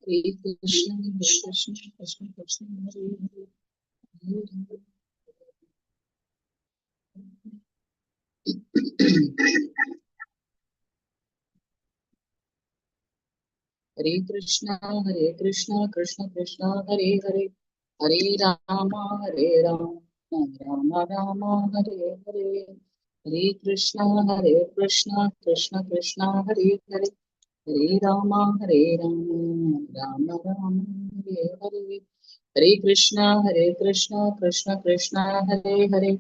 Hare Krishna, Hare Krishna, Krishna Krishna, Hare Hare, Hare Krishna, Hare Krishna, Krishna Krishna, Hare Hare, Hare Rama, Hare Rama, Rama Rama, Hare Hare, Hare Krishna, Hare Krishna, Krishna Krishna, Hare Hare, Hare Rama, Hare Rama, Rama Rama, Hare Hare. Hare Krishna, Hare Krishna, Krishna Krishna, Hare Hare,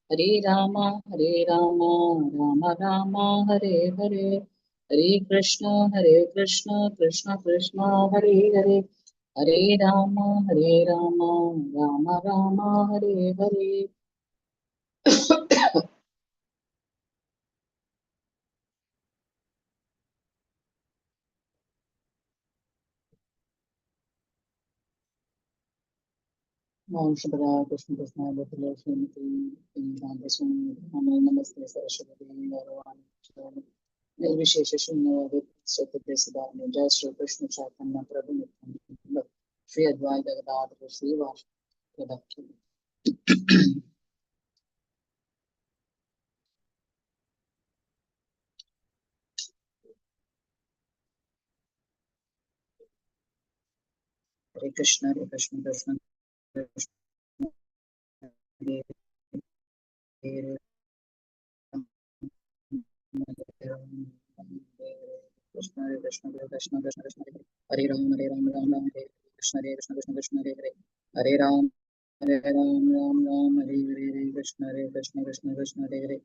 Hare Rama, Hare Rama, Rama Rama, Hare Hare. Hare Krishna, Hare Krishna, Krishna Krishna, Hare Hare, Hare Rama, Hare Rama, Rama Rama, Hare Hare. Om Shubhra Krishna Krishna Bhutala Srimati Nanda Swami Namo Namaste Saraswati Bhagavani Nirvishesha Shunyavadi Sotapya Siddharni Jai Shri Krishna Chaitanya Prabhu Nityananda Shri Advaita Gadadhara Shri Vasu Pradakshi. Hare Krishna, Hare Krishna, Krishna Krishna, Hare Hare, Krishna Hare Krishna, Hare Krishna, Krishna Krishna, Hare Ram, Hare Ram, Ram Ram, Hare Krishna, Hare Krishna, Krishna Krishna, Hare Hare, Hare Ram, Hare Ram, Ram Ram, Hare Hare, Hare Krishna, Hare Krishna, Krishna Krishna, Hare Hare,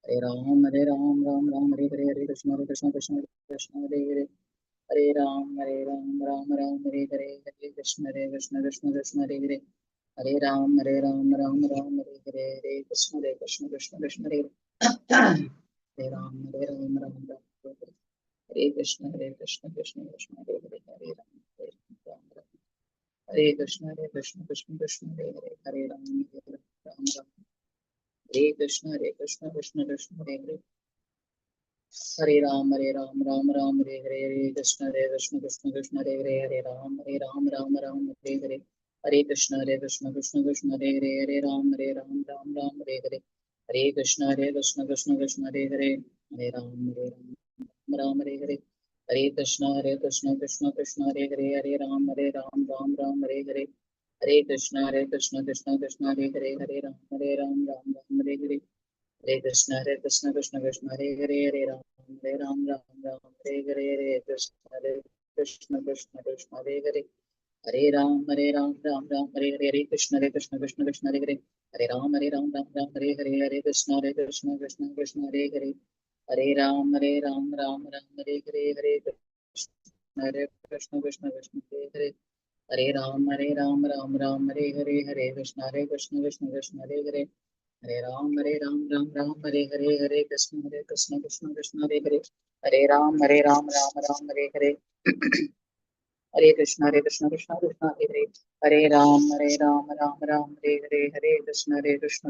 Hare Ram, Hare Ram, Ram Ram, Hare Hare, Hare Krishna, Hare Krishna, Krishna Krishna, Hare Hare, Hare Ram, Hare Ram, Ram Ram, Hare Hare, Hare Krishna, Hare Krishna, Krishna Krishna, Hare Hare, Hare Ram, Hare Ram, Ram Ram, Hare Hare, Hare Krishna, Hare Krishna, Krishna Krishna, Hare Hare. Hare Ram, Hare Ram, Ram Ram, Hare Krishna, Hare Krishna, Krishna Krishna, Hare Hare, Hare Ram, Hare Ram, Ram Ram, Hare Krishna, Hare Krishna, Krishna Krishna, Hare Hare, Hare Ram, Hare Ram, Ram Ram, Hare Krishna, Hare Krishna, Krishna Krishna, Hare Hare, Hare Ram, Hare Ram, Ram Ram, Hare Hare, Hare Krishna, Hare Krishna, Krishna Krishna, Hare Hare, Hare Ram, Hare Ram, Ram Ram, Hare Hare, Hare Krishna, Hare Krishna, Krishna Krishna, Hare Hare, Hare Ram, Hare Ram, Ram Ram, Hare Hare, Hare Krishna, Hare Krishna, Krishna Krishna, Hare Hare, Hare Ram, Hare Ram, Ram Hare Hare, Hare Krishna, Hare Krishna, Krishna Krishna, Hare Hare, Hare Ram, Ram Ram, Hare Hare, Hare Krishna, Hare Krishna, Krishna Krishna, Hare Hare, Hare Ram, Ram Ram, Hare Hare, Hare Krishna, Hare Krishna, Krishna Krishna, Hare Hare, Hare Ram, Ram Ram, Hare Hare, Hare Krishna, Hare Krishna, Krishna Krishna, Hare Hare, Hare Ram, Ram Ram, Hare Hare, Hare Krishna, Hare Krishna, Krishna Krishna, Hare Hare, Hare Ram, Ram Ram, Hare Hare, Hare Krishna, Hare Krishna, Krishna Krishna, Hare Hare, Hare Ram, Ram Ram, Hare Hare, Hare Krishna, Hare Krishna, Krishna Krishna, Hare Hare, Hare Ram, Ram Ram, Hare Hare, Hare Krishna, Krishna Krishna, Hare Hare, Hare Ram Ram, Hare Hare, Hare Krishna, Krishna Krishna, Hare Hare, Hare Ram, Ram, Hare Hare, Hare Krishna, Krishna Krishna, Hare Hare, Hare Ram, Ram Ram, Hare Hare, Hare Krishna,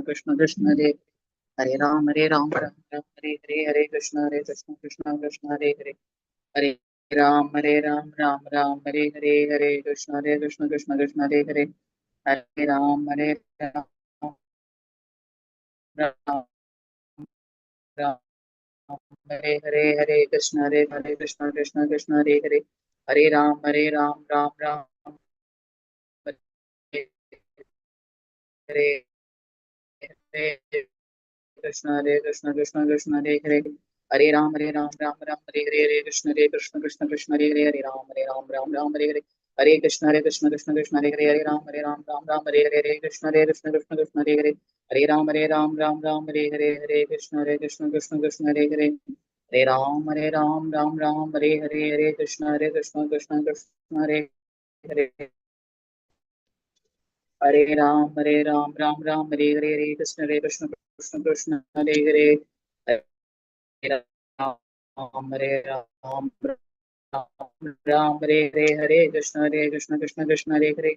Krishna Krishna, Hare Hare Ram, Ram Ram, Hare Hare, Hare Krishna, Krishna Krishna, Hare Hare, Hare Ram, Ram, Hare Hare, Hare Krishna, Krishna Krishna, Hare Hare, Hare Ram, Ram, Ram, Hare Hare, Hare Krishna, Krishna Krishna, Hare Hare, Hare Ram, Ram Ram, Hare Hare, Hare Krishna, Krishna Krishna, Hare Hare, Hare Ram, Ram Hare Hare, Hare Krishna, Krishna Krishna, Hare Hare, Hare Ram, Ram Hare Hare, Hare Krishna, Krishna Krishna, Hare Hare, Hare Ram, Ram Hare Hare, Hare Krishna, Krishna Krishna, Hare Hare, Hare Ram, Hare Hare, Hare Krishna, Krishna Krishna, Hare Hare, Hare Ram, Hare Hare, Hare Krishna, Krishna Krishna, Hare Hare, Hare Ram, Hare Hare, Hare Krishna, Krishna Hare Hare,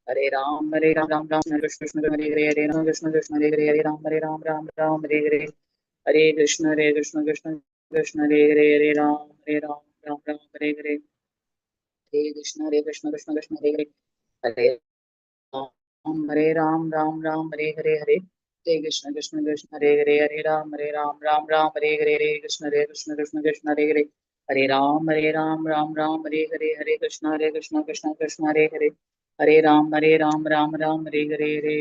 Hare Ram, Hare Hare, Hare Krishna, Krishna Krishna, Hare Hare, Hare Ram, Krishna, Hare Hare, Hare Krishna, Hare Hare, Hare Ram, Hare Hare, Hare Krishna, Krishna Krishna, Hare Hare, Hare Ram, Hare Hare, हरे कृष्ण कृष्ण कृष्ण हरे हरे हरे हरे राम राम राम हरे कृष्ण कृष्ण कृष्ण हरे राम राम राम हरे कृष्ण कृष्ण कृष्ण हरे राम राम राम हरे कृष्ण कृष्ण कृष्ण हरे राम राम हरे कृष्ण कृष्ण कृष्ण हरे राम राम हरे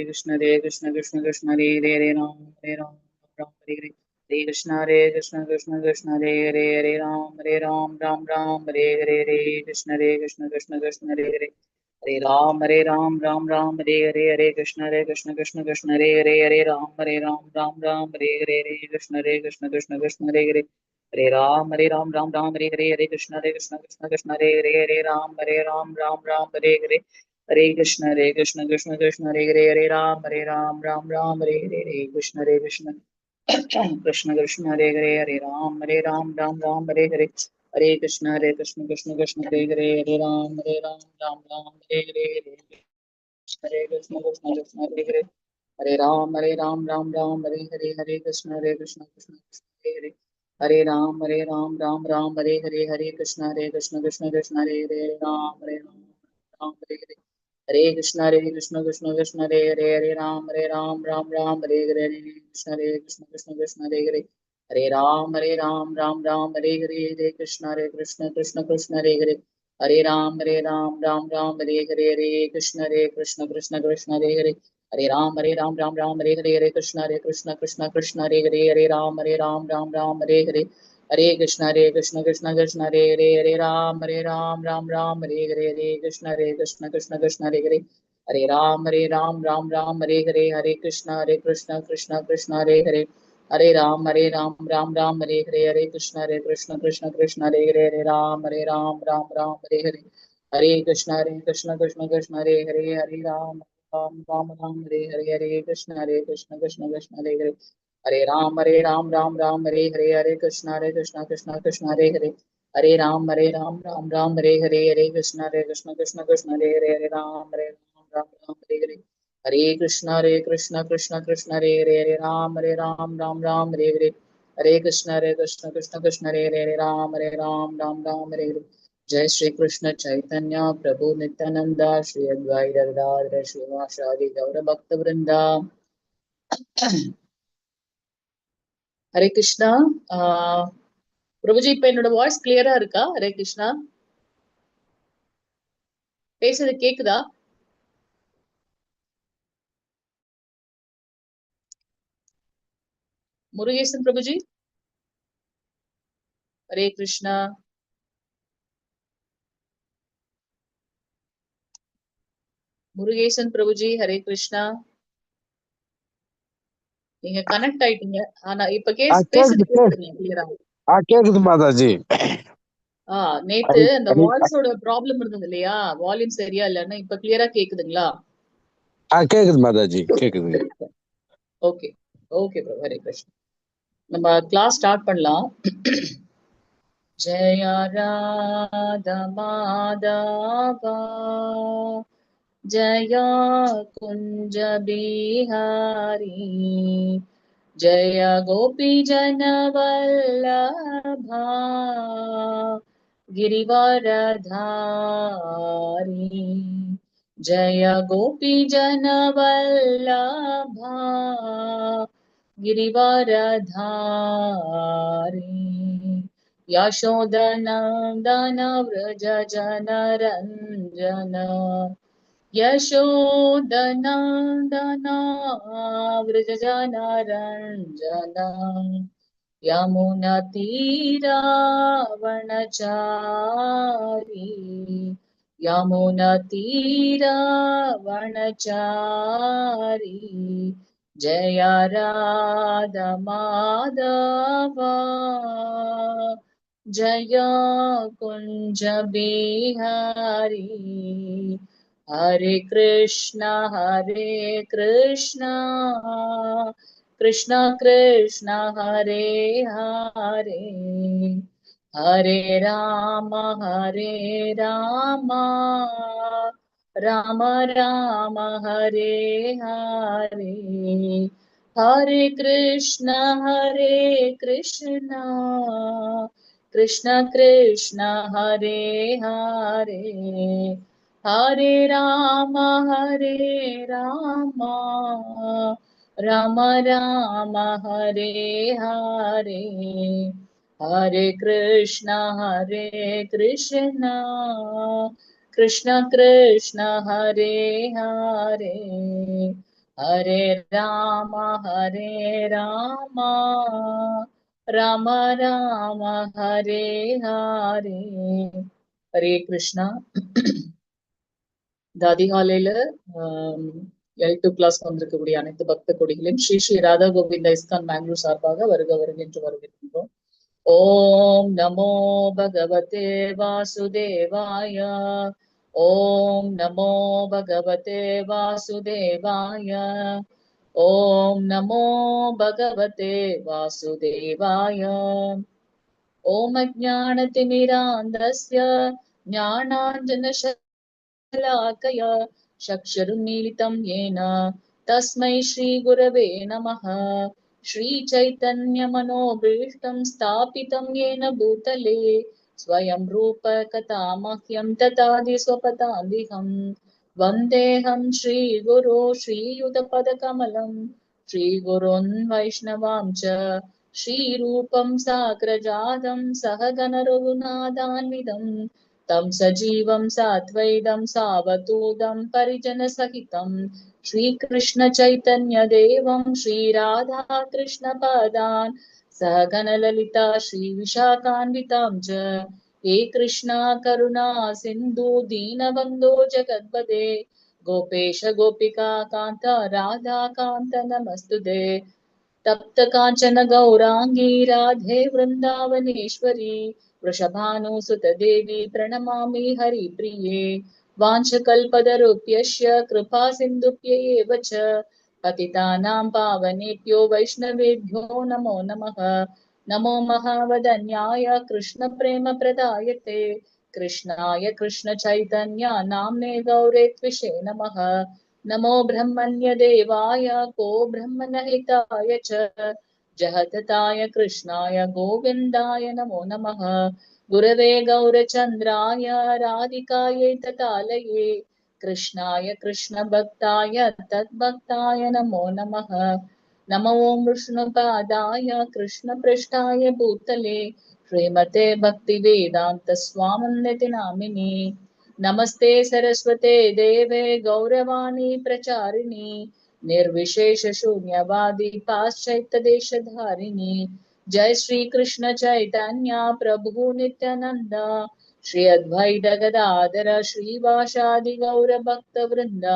कृष्ण कृष्ण कृष्ण हरे राम राम हरे कृष्ण कृष्ण कृष्ण हरे राम हरे कृष्ण कृष्ण हरे राम कृष्ण कृष्ण कृष्ण हरे कृष्ण कृष्ण हरे कृष्ण कृष्ण कृष्ण हरे राम हरे कृष्ण कृष्ण कृष्ण हरे राम हरे कृष्ण कृष्ण कृष्ण हरे राम राम हरे कृष्ण कृष्ण कृष्ण हरे राम राम हरे कृष्ण कृष्ण कृष्ण हरे राम हरे कृष्ण कृष्ण कृष्ण हरे राम हरे कृष्ण कृष्ण कृष्ण हरे राम राम हरे कृष्ण कृष्ण कृष्ण हरे राम हरे कृष्ण कृष्ण कृष्ण हरे राम हरे कृष्ण कृष्ण कृष्ण हरे राम हरे कृष्ण कृष्ण कृष्ण हरे राम हरे कृष्ण कृष्ण कृष्ण हरे राम हरे कृष्ण कृष्ण कृष्ण हरे कृष्ण कृष्ण कृष्ण हरे कृष्ण कृष्ण कृष्ण हरे राम हरे कृष्ण कृष्ण कृष्ण हरे राम हरे कृष्ण कृष्ण कृष्ण हरे राम हरे कृष्ण कृष्ण कृष्ण हरे कृष्ण कृष्ण कृष्ण हरे कृष्ण कृष्ण कृष्ण हरे राम हरे कृष्ण कृष्ण कृष्ण हरे राम जय श्री कृष्ण चैतन्य प्रभु नित्यानंद श्री अद्वैत गदाधर श्रीवासादि गौर भक्त वृंदा हरे कृष्णा பிரபுஜி இப்ப என்னோட voice கிளியரா இருக்கா? ஹரே கிருஷ்ணா, பேசுறது கேக்குதா? முருகேசன் பிரபுஜி, ஹரே கிருஷ்ணா. முருகேசன் பிரபுஜி, ஹரே கிருஷ்ணா. நீங்க connect ஆயிட்டீங்க. ஆனா இப்ப பேசுறது கேக்குது கேக்குதுங்க கிளியரா. கேக்குது மாதாஜி. நேத்து அந்த வாய்ஸோட ப்ராப்ளம் இருந்தது இல்லையா? வால்யூம் சரியா இல்லைன்னா இப்ப கிளியரா கேக்குதுங்களா? கேக்குது மாதாஜி, கேக்குது. ஓகே ஓகே பிரபு, ஹரே கிருஷ்ணா. நம்ம கிளாஸ் ஸ்டார்ட் பண்ணலாம். जय राधा माधवा जय कुंज बिहारी जय गोपी जन वल्लभा गिरिवरधारी जय गोपी जन वल्लभा गिरिवरधारी यशोदनन्दन व्रज जनरञ्जन यशोदनन्दन व्रज जनरञ्जन यमुनतीरावनचारी यमुनतीरावनचारी जय राधा माधवा जय कुंज बिहारी हरे कृष्णा कृष्ण कृष्ण हरे हरे हरे राम राम राम हरे हरे हरे कृष्ण कृष्ण कृष्ण हरे हरे हरे राम राम राम हरे हरे हरे कृष्ण कृष्ण कृष्ण हरे हरे हरे राम राम राम हरे हरे हरे कृष्णा இந்த அதிகாலையில L2 கிளாஸ் வந்திருக்கக்கூடிய அனைத்து பக்த கொடிகளையும் ஸ்ரீ ஸ்ரீ ராதா கோவிந்த இஸ்கான் பெங்களூர் சார்பாக வருக என்று வரவேற்கின்றோம். ஓம் நமோ பகவதே வாசுதேவாய ஓம் நமோ பகவதே வாசுதேவாய ஓம் நமோ பகவதே வாசுதேவாய ஓம் அஜ்ஞானதிமிராந்தஸ்ய ஞானாஞ்சனशलाकया चक्षुरुन्मीलितं येन तस्मै श्रीगुरवे नमः। श्रीचैतन्यमनोभीष्टं स्थापितं येन भूतले स्वयं रूप कथा मह्यं ददाति स्वपदान्तिकं वन्देऽहं श्रीगुरो श्रीयुतपदकमलं श्रीगुरोन् वैष्णवां च श्रीरूपं साग्रजातं सहगण रघुनाथान्वितं तं सजीवं साद्वैतं सावधूतं परिजनसहितं श्रीकृष्ण चैतन्य देवं श्रीराधा कृष्ण पादान् सहगण ललिता श्रीविशाखान्वितां च हे कृष्णा करुणा सिन्धु दीनबन्धो जगत्पते गोपेश गोपिका कान्त राधा कान्त नमस्तुते तप्त कांचन गौरांगी राधे वृंदावनेश्वरी वृषभानुसुत देवी प्रणमामि हरिप्रिये वाञ्छकल्पतरुभ्यश्च कृपा सिन्धुभ्य एव च पतितानां पावनेभ्यो वैष्णवेभ्यो नमो नमः। नमो महावदन्याय कृष्ण प्रेम प्रदायते कृष्णाय कृष्ण चैतन्य नाम्ने गौरे त्विषे नमः। नमो ब्रह्मण्य देवाय को ब्रह्मणहिताय च जगतताय कृष्णाय गोविन्दाय नमो नमः। गुरवे गौरचन्द्राय राधिकायै ततालये कृष्णाय कृष्ण भक्ताय तद्भक्ताय नमो नमः। नमो विष्णुपादाय कृष्ण पृष्ठाय भूतले श्रीमते भक्तिवेदान्त स्वामिनिति नामिनी नमस्ते सरस्वते देवे गौरवाणी प्रचारिणी निर्विशेष शून्यवादी पाश्चात्य देशधारिणी जय श्री कृष्ण चैतन्य प्रभु नित्यानंद श्री अद्वैत गदाधर श्रीवासादि गौर भक्त वृंद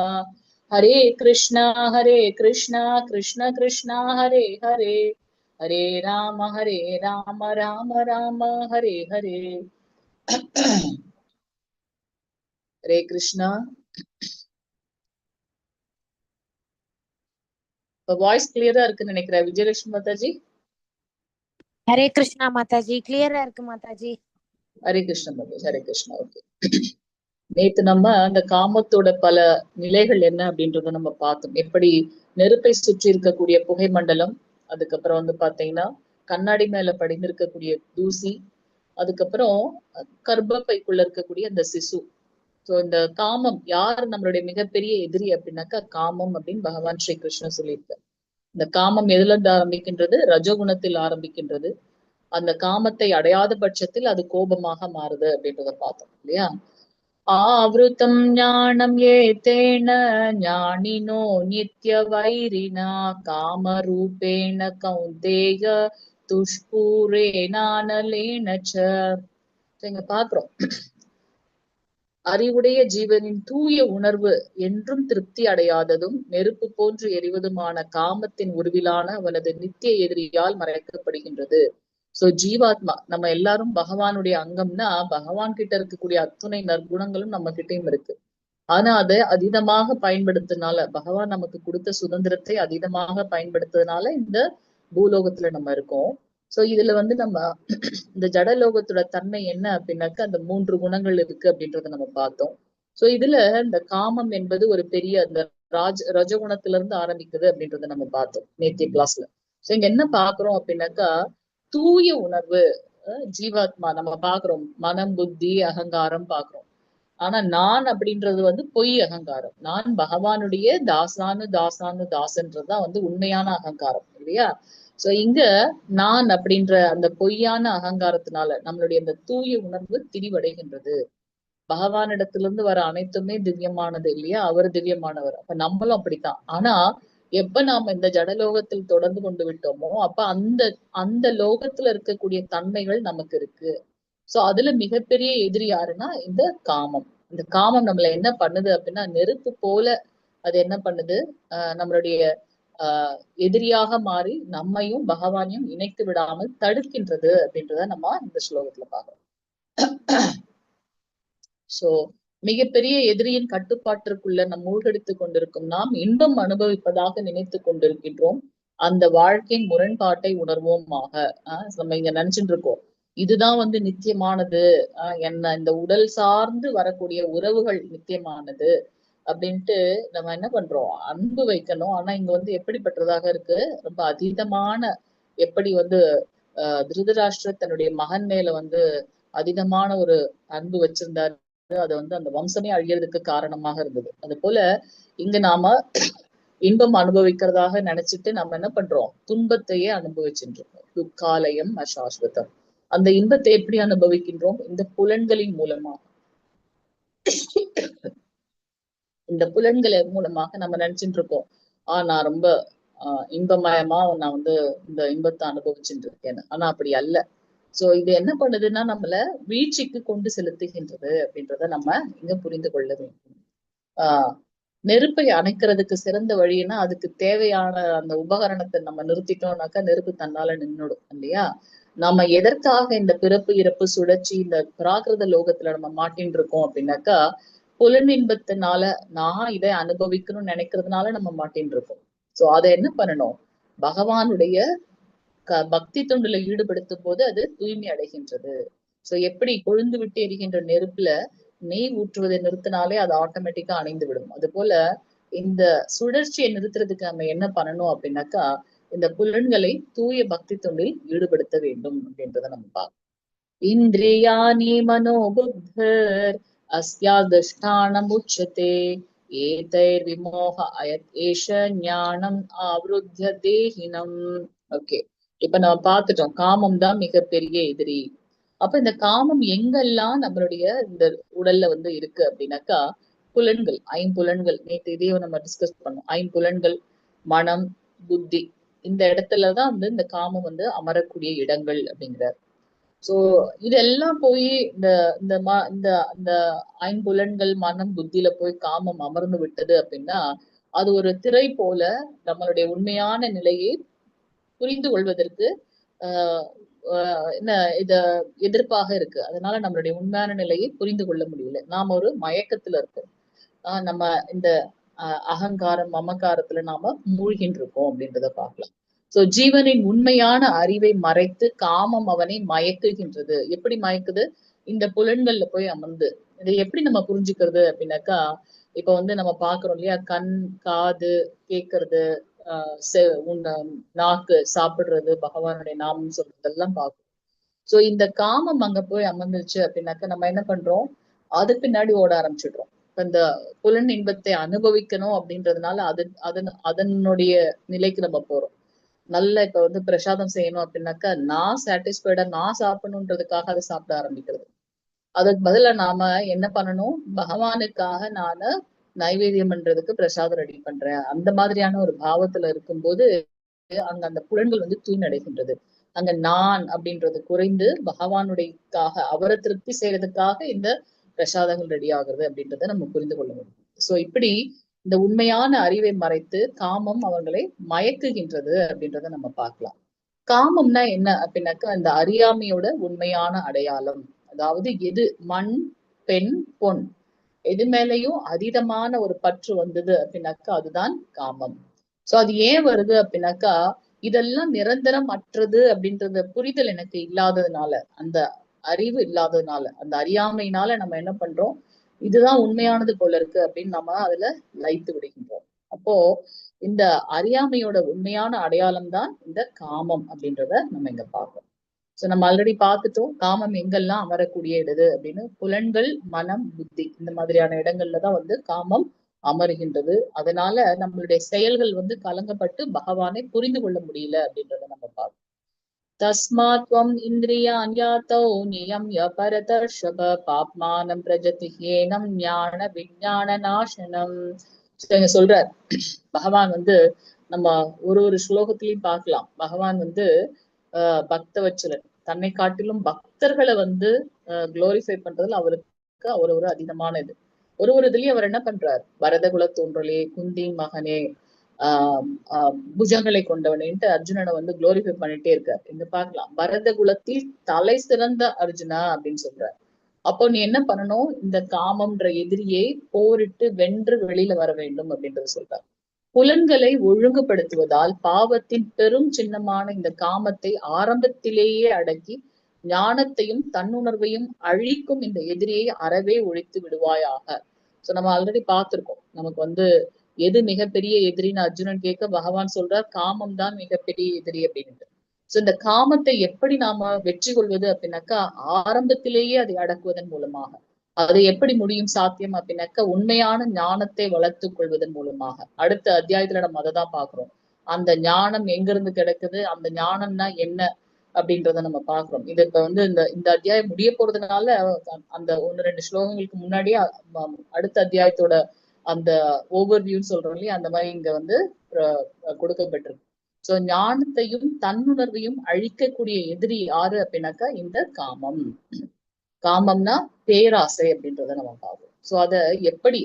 हरे कृष्णा कृष्ण कृष्ण हरे हरे हरे राम राम राम हरे हरे हरे कृष्णा வாய்ஸ் கிளியரா இருக்குன்னு நினைக்கிறேன் விஜயலட்சுமி மாதாஜி. ஹரே கிருஷ்ணா மாதாஜி, கிளியரா இருக்கு மாதாஜி. ஹரே கிருஷ்ணா மாதாஜி, ஹரே கிருஷ்ணா. ஓகே, நேத்து நம்ம அந்த காமத்தோட பல நிலைகள் என்ன அப்படின்றத நம்ம பார்த்தோம். எப்படி நெருப்பை சுற்றி இருக்கக்கூடிய புகை மண்டலம், அதுக்கப்புறம் வந்து பாத்தீங்கன்னா கண்ணாடி மேல படிந்திருக்கக்கூடிய தூசி, அதுக்கப்புறம் கர்ப்பப்பைக்குள்ள இருக்கக்கூடிய அந்த சிசு. சோ இந்த காமம் யார் நம்மளுடைய மிகப்பெரிய எதிரி அப்படின்னாக்கா காமம் அப்படின்னு பகவான் ஸ்ரீ கிருஷ்ணன் சொல்லியிருக்கார். இந்த காமம் எதுல இருந்து ஆரம்பிக்கின்றது? ரஜோகுணத்தில் ஆரம்பிக்கின்றது. அந்த காமத்தை அடையாத பட்சத்தில் அது கோபமாக மாறுது அப்படின்றத பார்த்தோம் இல்லையா? ஆவ்ருதம் ஞானம் ஏதேன ஞானினோ நித்ய வைரினா காம ரூபேண கௌந்தேய துஷ்பூரேனானலேனச்ச. இங்க பாக்குறோம், அறிவுடைய ஜீவனின் தூய உணர்வு என்றும் திருப்தி அடையாததும் நெருப்பு போன்று எரிவதுமான காமத்தின் உருவிலான அவனது நித்திய எதிரியால் மறைக்கப்படுகின்றது. சோ ஜீவாத்மா நம்ம எல்லாரும் பகவானுடைய அங்கம்னா பகவான் கிட்ட இருக்கக்கூடிய அத்துணை நற்குணங்களும் நம்ம கிட்டயும் இருக்கு. ஆனா அதை அதீதமாக பயன்படுத்தினால, பகவான் நமக்கு கொடுத்த சுதந்திரத்தை அதீதமாக பயன்படுத்துறதுனால இந்த பூலோகத்துல நம்ம இருக்கோம். சோ இதுல வந்து நம்ம இந்த ஜடலோகத்தோட தன்மை என்ன அப்படின்னாக்க அந்த 3 குணங்கள் இருக்கு அப்படின்றத நம்ம பார்த்தோம். சோ இதுல இந்த காமம் என்பது ஒரு பெரிய அந்த ரஜகுணத்துல இருந்து ஆரம்பிக்குது அப்படின்றத நம்ம பார்த்தோம் நேத்திய கிளாஸ்ல. சோ இங்க என்ன பாக்குறோம் அப்படின்னாக்கா தூய உணர்வு, ஜீவாத்மா நம்ம பாக்குறோம், மனம் புத்தி அகங்காரம் பாக்குறோம். ஆனா நான் அப்படின்றது வந்து பொய் அகங்காரம். நான் பகவானுடைய தாசன்றதுதான் வந்து உண்மையான அகங்காரம் இல்லையா? சோ இங்க நான் அப்படின்ற அந்த பொய்யான அகங்காரத்தினால நம்மளுடைய அந்த தூய உணர்வு திரிவடைகின்றது. பகவானிடத்திலிருந்து வர அனைத்துமே திவ்யமானது இல்லையா? அவர் திவ்யமானவர். அப்ப நம்மளும் அப்படித்தான். ஆனா எப்ப நாம இந்த ஜடலோகத்தில் தொடர்ந்து கொண்டு விட்டோமோ அப்ப அந்த அந்த லோகத்துல இருக்கக்கூடிய தன்மைகள் நமக்கு இருக்கு. சோ அதுல மிகப்பெரிய எதிரி யாருன்னா இந்த காமம். இந்த காமம் நம்மள என்ன பண்ணுது அப்படின்னா நெருப்பு போல அது என்ன பண்ணுது, நம்மளுடைய எதிரியாக மாறி நம்மையும் பகவானையும் இணைத்து விடாமல் தடுக்கின்றது அப்படின்றத நம்ம இந்த ஸ்லோகத்துல பார்க்கிறோம். சோ மிகப்பெரிய எதிரியின் கட்டுப்பாட்டிற்குள்ள நம் மூழ்கடித்துக் கொண்டிருக்கும் நாம் இன்பம் அனுபவிப்பதாக நினைத்து கொண்டிருக்கின்றோம். அந்த வாழ்க்கையின் முரண்பாட்டை உணர்வோமாக. நம்ம இங்க நினைச்சுட்டு இருக்கோம் இதுதான் வந்து நித்தியமானது, என்ன இந்த உடல் சார்ந்து வரக்கூடிய உறவுகள் நித்தியமானது அப்படின்ட்டு நம்ம என்ன பண்றோம், அன்பு வைக்கணும். ஆனா இங்க வந்து எப்படிப்பட்டதாக இருக்கு, ரொம்ப அதீதமான, எப்படி வந்து திருதராஷ்டிரர் தன்னுடைய மகன் மேல வந்து அதீதமான ஒரு அன்பு வச்சிருந்தாரு, அது வந்து அந்த வம்சமே அழியறதுக்கு காரணமாக இருந்தது. அது போல இங்க நாம இன்பம் அனுபவிக்கிறதாக நினைச்சிட்டு நம்ம என்ன பண்றோம், துன்பத்தையே அனுபவிச்சுட்டு இருக்கோம். துக்காலயம் அசாஸ்வதம். அந்த இன்பத்தை எப்படி அனுபவிக்கின்றோம், இந்த புலன்களின் மூலமா. இந்த புலன்களை மூலமாக நம்ம நினைச்சுட்டு இருக்கோம் நான் ரொம்ப இன்பமயமா நான் வந்து இந்த இன்பத்தை அனுபவிச்சுட்டு இருக்கேன்னு. ஆனா அப்படி அல்ல. சோ இது என்ன பண்ணுதுன்னா நம்மள வீழ்ச்சிக்கு கொண்டு செலுத்துகின்றது அப்படின்றத நம்ம இங்க புரிந்து கொள்ள வேண்டும். ஆஹ் நெருப்பை அணைக்கிறதுக்கு சிறந்த வழின்னா அதுக்கு தேவையான அந்த உபகரணத்தை நம்ம நிறுத்திட்டோம்னாக்கா நெருப்பு தன்னால நின்னுடும் இல்லையா? நம்ம எதற்காக இந்த பிறப்பு இறப்பு சுழற்சி இந்த பிராகிருத லோகத்துல நம்ம மாட்டின்னு இருக்கோம் அப்படின்னாக்கா புலன் இன்பத்தினால நான் இதை அனுபவிக்கணும்னு நினைக்கிறதுனால நம்ம மாட்டின்னு இருக்கோம். சோ அதை என்ன பண்ணணும், பகவானுடைய பக்தி தொண்டுல ஈடுபடுத்தும் போது அது தூய்மை அடைகின்றது. சோ எப்படி கொழுந்து விட்டு எரிகின்ற நெருப்புல நெய் ஊற்றுவதை நிறுத்தினாலே அது ஆட்டோமேட்டிக்கா அணைந்து விடும். அது போல இந்த சுழற்சியை நிறுத்துறதுக்கு நம்ம என்ன பண்ணணும் அப்படின்னாக்கா இந்த புலன்களை தூய பக்தி தொண்டில் ஈடுபடுத்த வேண்டும் அப்படின்றத நம்ம பார்க்கணும். இந்திரியாணி மனோபுத்தர் अस्यादष्टानम् उच्यते एतैर्विमोह एष ஞானம் ஆவருத்திய தேஹினம். ஓகே, இப்ப நம்ம பார்த்துட்டோம் காமம் தான் மிகப்பெரிய எதிரி. அப்ப இந்த காமம் எங்கெல்லாம் நம்மளுடைய இந்த உடல்ல வந்து இருக்கு அப்படின்னாக்கா புலன்கள், ஐம்புலன்கள், நேற்று இதையும் நம்ம டிஸ்கஸ் பண்ணோம். ஐம்புலன்கள், மனம், புத்தி, இந்த இடத்துலதான் வந்து இந்த காமம் வந்து அமரக்கூடிய இடங்கள் அப்படிங்கிறார். சோ இதெல்லாம் போய் இந்த இந்த இந்த இந்த ஐம்புலன்கள் மனம் புத்தியில போய் காமம் அமர்ந்து விட்டது அப்படின்னா அது ஒரு திரை போல நம்மளுடைய உண்மையான நிலையை புரிந்து கொள்வதற்கு என்ன இத எதிர்ப்பாக இருக்கு. அதனால நம்மளுடைய உண்மையான நிலையை புரிந்து கொள்ள முடியல. நாம ஒரு மயக்கத்துல இருக்கோம். நம்ம இந்த அகங்காரம் மமகாரத்துல நாம மூழ்கின்னு இருக்கோம் அப்படின்றத பார்க்கலாம். சோ ஜீவனின் உண்மையான அறிவை மறைத்து காமம் அவனை மயக்குகின்றது. எப்படி மயக்குது, இந்த புலன்கள்ல போய் அமர்ந்து. இதை எப்படி நம்ம புரிஞ்சுக்கிறது அப்படின்னாக்கா இப்ப வந்து நம்ம பாக்குறோம் இல்லையா, கண் காது கேட்கறது, நாக்கு சாப்பிடுறது, பகவானுடைய நாமம் சொல்றதெல்லாம் பார்க்கும். சோ இந்த காமம் அங்க போய் அமர்ந்துருச்சு அப்படின்னாக்கா நம்ம என்ன பண்றோம், அது பின்னாடி ஓட ஆரம்பிச்சிடுறோம். இந்த புலன் இன்பத்தை அனுபவிக்கணும் அப்படின்றதுனால அதனுடைய நிலைக்கு நம்ம போறோம். நல்ல இப்ப வந்து பிரசாதம் செய்யணும் அப்படின்னாக்கா நான் சாட்டிஸ்ஃபைடா நான் சாப்பிடணுன்றதுக்காக அதை சாப்பிட ஆரம்பிக்கிறது. அதுக்கு பதிலா நாம என்ன பண்ணணும், பகவானுக்காக நானு நைவேத்தியம் பண்றதுக்கு பிரசாதம் ரெடி பண்றேன். அந்த மாதிரியான ஒரு பாவத்துல இருக்கும்போது அங்க அந்த புலன்கள் வந்து தூய்மையடைகின்றது. அங்க நான் அப்படின்றது குறைந்து பகவானுடையக்காக அவரை திருப்தி செய்யறதுக்காக இந்த பிரசாதங்கள் ரெடி ஆகுறது அப்படின்றத நம்ம புரிந்து கொள்ள முடியும். சோ இப்படி இந்த உண்மையான அறிவை மறைத்து காமம் அவர்களை மயக்குகின்றது அப்படின்றத நம்ம பார்க்கலாம். காமம்னா என்ன அப்படின்னாக்கா அந்த அறியாமையோட உண்மையான அடையாளம். அதாவது எது மண் பெண் பொன் எது மேலையும் அதீதமான ஒரு பற்று வந்தது அப்படின்னாக்கா அதுதான் காமம். சோ அது ஏன் வருது அப்படின்னாக்கா இதெல்லாம் நிரந்தரம் அற்றது அப்படின்றத புரிதல் எனக்கு இல்லாததுனால, அந்த அறிவு இல்லாததுனால, அந்த அறியாமையினால நம்ம என்ன பண்றோம், இதுதான் உண்மையானது போல இருக்கு அப்படின்னு நம்ம அதுல லயித்து விடுகின்றோம். அப்போ இந்த அறியாமையோட உண்மையான அடையாளம் தான் இந்த காமம் அப்படின்றத நம்ம இங்க பார்ப்போம். சோ நம்ம ஆல்ரெடி பார்த்துட்டோம் காமம் எங்கெல்லாம் அமரக்கூடிய இடது அப்படின்னு. புலன்கள், மனம், புத்தி இந்த மாதிரியான இடங்கள்ல தான் வந்து காமம் அமருகின்றது. அதனால நம்மளுடைய செயல்கள் வந்து கலங்கப்பட்டு பகவானை புரிந்து கொள்ள முடியல அப்படின்றத நம்ம பார்க்கணும். தஸ்மாத்வம் இந்திரியான் யாத்தோ நியம்ய பரதர்ஷப பாப்மானம் பிரஜதிஹேனம் ஞான விஞ்ஞான நாசனம். சொல்றார் பகவான் வந்து நம்ம ஒரு ஸ்லோகத்திலையும் பார்க்கலாம். பகவான் வந்து பக்தவச்சலன், தன்னை காட்டிலும் பக்தர்களை வந்து குளோரிஃபை பண்றதுல அவருக்கு ஒரு அதிகமான இது. ஒரு இதுலயும் அவர் என்ன பண்றார், பரதகுல தோன்றலே, குந்தின் மகனே, புஜங்களை கொண்டவனேன்ட்டு அர்ஜுனனை வந்து குளோரிஃபை பண்ணிட்டே இருக்கார். இங்க பார்க்கலாம், பரத குலத்தில் தலை சிறந்த அர்ஜுனா அப்படின்னு சொல்றார். அப்போ நீ என்ன பண்ணணும், இந்த காமம்ன்ற எதிரியை போரிட்டு வென்று வெளியில வர வேண்டும் அப்படின்றது சொல்றார். புலன்களை ஒழுங்குபடுத்துவதால் பாவத்தின் பெரும் சின்னமான இந்த காமத்தை ஆரம்பத்திலேயே அடக்கி ஞானத்தையும் தன்னுணர்வையும் அழிக்கும் இந்த எதிரியை அறவே ஒழித்து விடுவாயாக. சோ நம்ம ஆல்ரெடி பார்த்திருக்கோம், நமக்கு வந்து எது மிகப்பெரிய எதிரின்னு அர்ஜுனன் கேட்க பகவான் சொல்றார் காமம் தான் மிகப்பெரிய எதிரி அப்படின்ட்டு. சோ இந்த காமத்தை எப்படி நாம வெற்றி கொள்வது அப்படின்னாக்கா ஆரம்பத்திலேயே அதை அடக்குவதன் மூலமாக. அது எப்படி முடியும் சாத்தியம் அப்படின்னாக்கா உண்மையான ஞானத்தை வளர்த்துக் கொள்வதன் மூலமாக. அடுத்த அத்தியாயத்துல நம்ம அதை தான் பாக்குறோம். அந்த ஞானம் எங்க இருந்து கிடைக்குது, அந்த ஞானம்னா என்ன அப்படின்றத நம்ம பாக்குறோம். இது இப்ப வந்து இந்த அத்தியாயம் முடிய போறதுனால அந்த 1-2 ஸ்லோகங்களுக்கு முன்னாடியே அடுத்த அத்தியாயத்தோட அந்த ஓவர் வியூன்னு சொல்றோம் இல்லையா, அந்த மாதிரி இங்க வந்து கொடுக்கப்பட்டிருக்கு. சோ ஞானத்தையும் தன்னுணர்வையும் அழிக்கக்கூடிய எதிரி யாரு அப்படின்னாக்கா இந்த காமம். காமம்னா பேராசை அப்படின்றத நம்ம பார்ப்போம். சோ அத எப்படி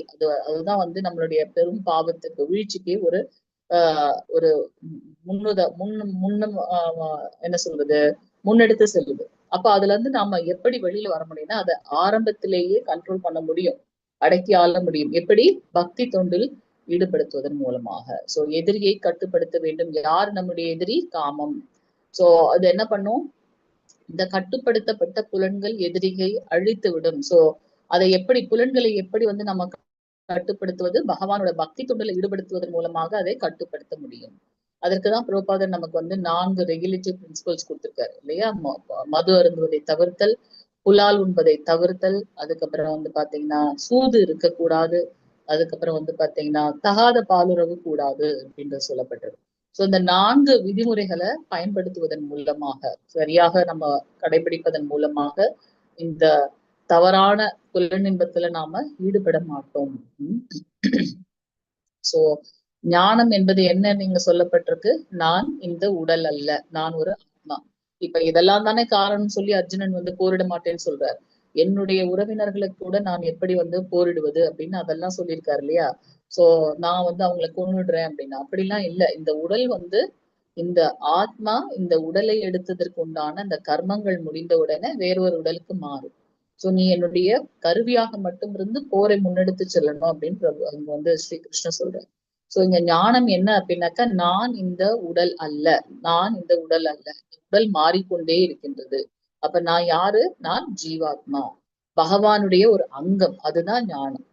அதுதான் வந்து நம்மளுடைய பெரும் பாவத்துக்கு வீழ்ச்சிக்கு ஒரு ஒரு என்ன சொல்றது, முன்னெடுத்து செல்லுது. அப்ப அதுல இருந்து நாம எப்படி வெளியில வர முடியும்னா அதை ஆரம்பத்திலேயே கண்ட்ரோல் பண்ண முடியும், அடக்கி ஆள முடியும். எப்படி, பக்தி தொண்டில் ஈடுபடுத்துவதன் மூலமாக. சோ எதிரியை கட்டுப்படுத்த வேண்டும். யார் நம்முடைய எதிரி, காமம். சோ அது என்ன பண்ணும், இந்த கட்டுப்படுத்தப்பட்ட புலன்கள் எதிரியை அழித்து விடும். சோ அதை எப்படி, புலன்களை எப்படி வந்து நம்ம கட்டுப்படுத்துவது, பகவானோட பக்தி தொண்டில் ஈடுபடுத்துவதன் மூலமாக அதை கட்டுப்படுத்த முடியும். அதற்குதான் பிரபுபாதர் நமக்கு வந்து 4 ரெகுலேட்டிவ் பிரின்சிபல்ஸ் கொடுத்திருக்காரு இல்லையா. மது அருந்துவதை தவிர்த்தல், புலால் உண்பதை தவிர்த்தல், அதுக்கப்புறம் வந்து பாத்தீங்கன்னா சூது இருக்கக்கூடாது, அதுக்கப்புறம் வந்து பாத்தீங்கன்னா தகாத பாலுறவு கூடாது அப்படின்றது சொல்லப்பட்டிருக்கு. சோ இந்த 4 விதிமுறைகளை பயன்படுத்துவதன் மூலமாக, சரியாக நம்ம கடைபிடிப்பதன் மூலமாக இந்த தவறான புலனின்பத்துல நாம ஈடுபட மாட்டோம். சோ ஞானம் என்பது என்ன நீங்க சொல்லப்பட்டிருக்கு, நான் இந்த உடல் அல்ல, நான் ஒரு ஆத்மா. இப்ப இதெல்லாம் தானே காரணம் சொல்லி அர்ஜுனன் வந்து போரிட மாட்டேன்னு சொல்றாரு. என்னுடைய உறவினர்களுக்கு கூட நான் எப்படி வந்து போரிடுவது அப்படின்னு அதெல்லாம் சொல்லியிருக்காரு இல்லையா. சோ நான் வந்து அவங்களை கொன்னுடுறேன் அப்படின்னா அப்படிலாம் இல்லை. இந்த உடல் வந்து, இந்த ஆத்மா இந்த உடலை எடுத்ததற்கு உண்டான அந்த கர்மங்கள் முடிந்த உடனே வேறொரு உடலுக்கு மாறும். சோ நீ என்னுடைய கருவியாக மட்டும் இருந்து போரை முன்னெடுத்து செல்லணும் அப்படின்னு அங்க வந்து ஸ்ரீகிருஷ்ணன் சொல்றாரு. சோ இங்க ஞானம் என்ன அப்படின்னாக்கா, நான் இந்த உடல் அல்ல, நான் இந்த உடல் அல்ல, உடல் மாறிக்கொண்டே இருக்கின்றது. அப்ப நான் யாரு, நான் ஜீவாத்மா, பகவானுடைய ஒரு அங்கம். அதுதான் ஞானம்.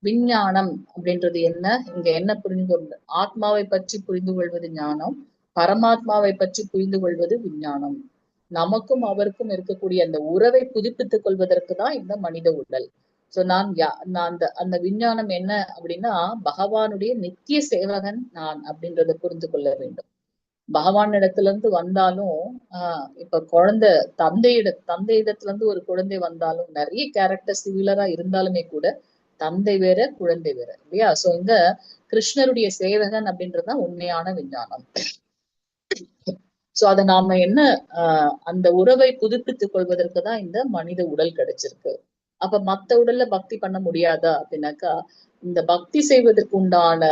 விஞ்ஞானம் அப்படின்றது என்ன, இங்க என்ன புரிந்து கொள்வது, ஆத்மாவை பற்றி புரிந்து கொள்வது ஞானம், பரமாத்மாவை பற்றி புரிந்து கொள்வது விஞ்ஞானம். நமக்கும் அவருக்கும் இருக்கக்கூடிய அந்த உறவை புதுப்பித்துக் கொள்வதற்கு தான் இந்த மனித உடல். சோ நான் அந்த விஞ்ஞானம் என்ன அப்படின்னா, பகவானுடைய நித்திய சேவகன் நான் அப்படின்றத புரிந்து கொள்ள வேண்டும். பகவான் இடத்துல இருந்து வந்தாலும் இப்ப குழந்தை தந்தையிடத்துல இருந்து ஒரு குழந்தை வந்தாலும் நிறைய கேரக்டர் சிமிலரா இருந்தாலுமே கூட தந்தை வேற குழந்தை வேற இல்லையா. சோ இங்க கிருஷ்ணருடைய சேவகன் அப்படின்றதுதான் உண்மையான விஞ்ஞானம். சோ அதை நாம என்ன அந்த உறவை புதுப்பித்துக் கொள்வதற்கு தான் இந்த மனித உடல் கிடைச்சிருக்கு. அப்ப மத்த உடல்ல பக்தி பண்ண முடியாதா அப்படின்னாக்கா, இந்த பக்தி செய்வதற்கு உண்டான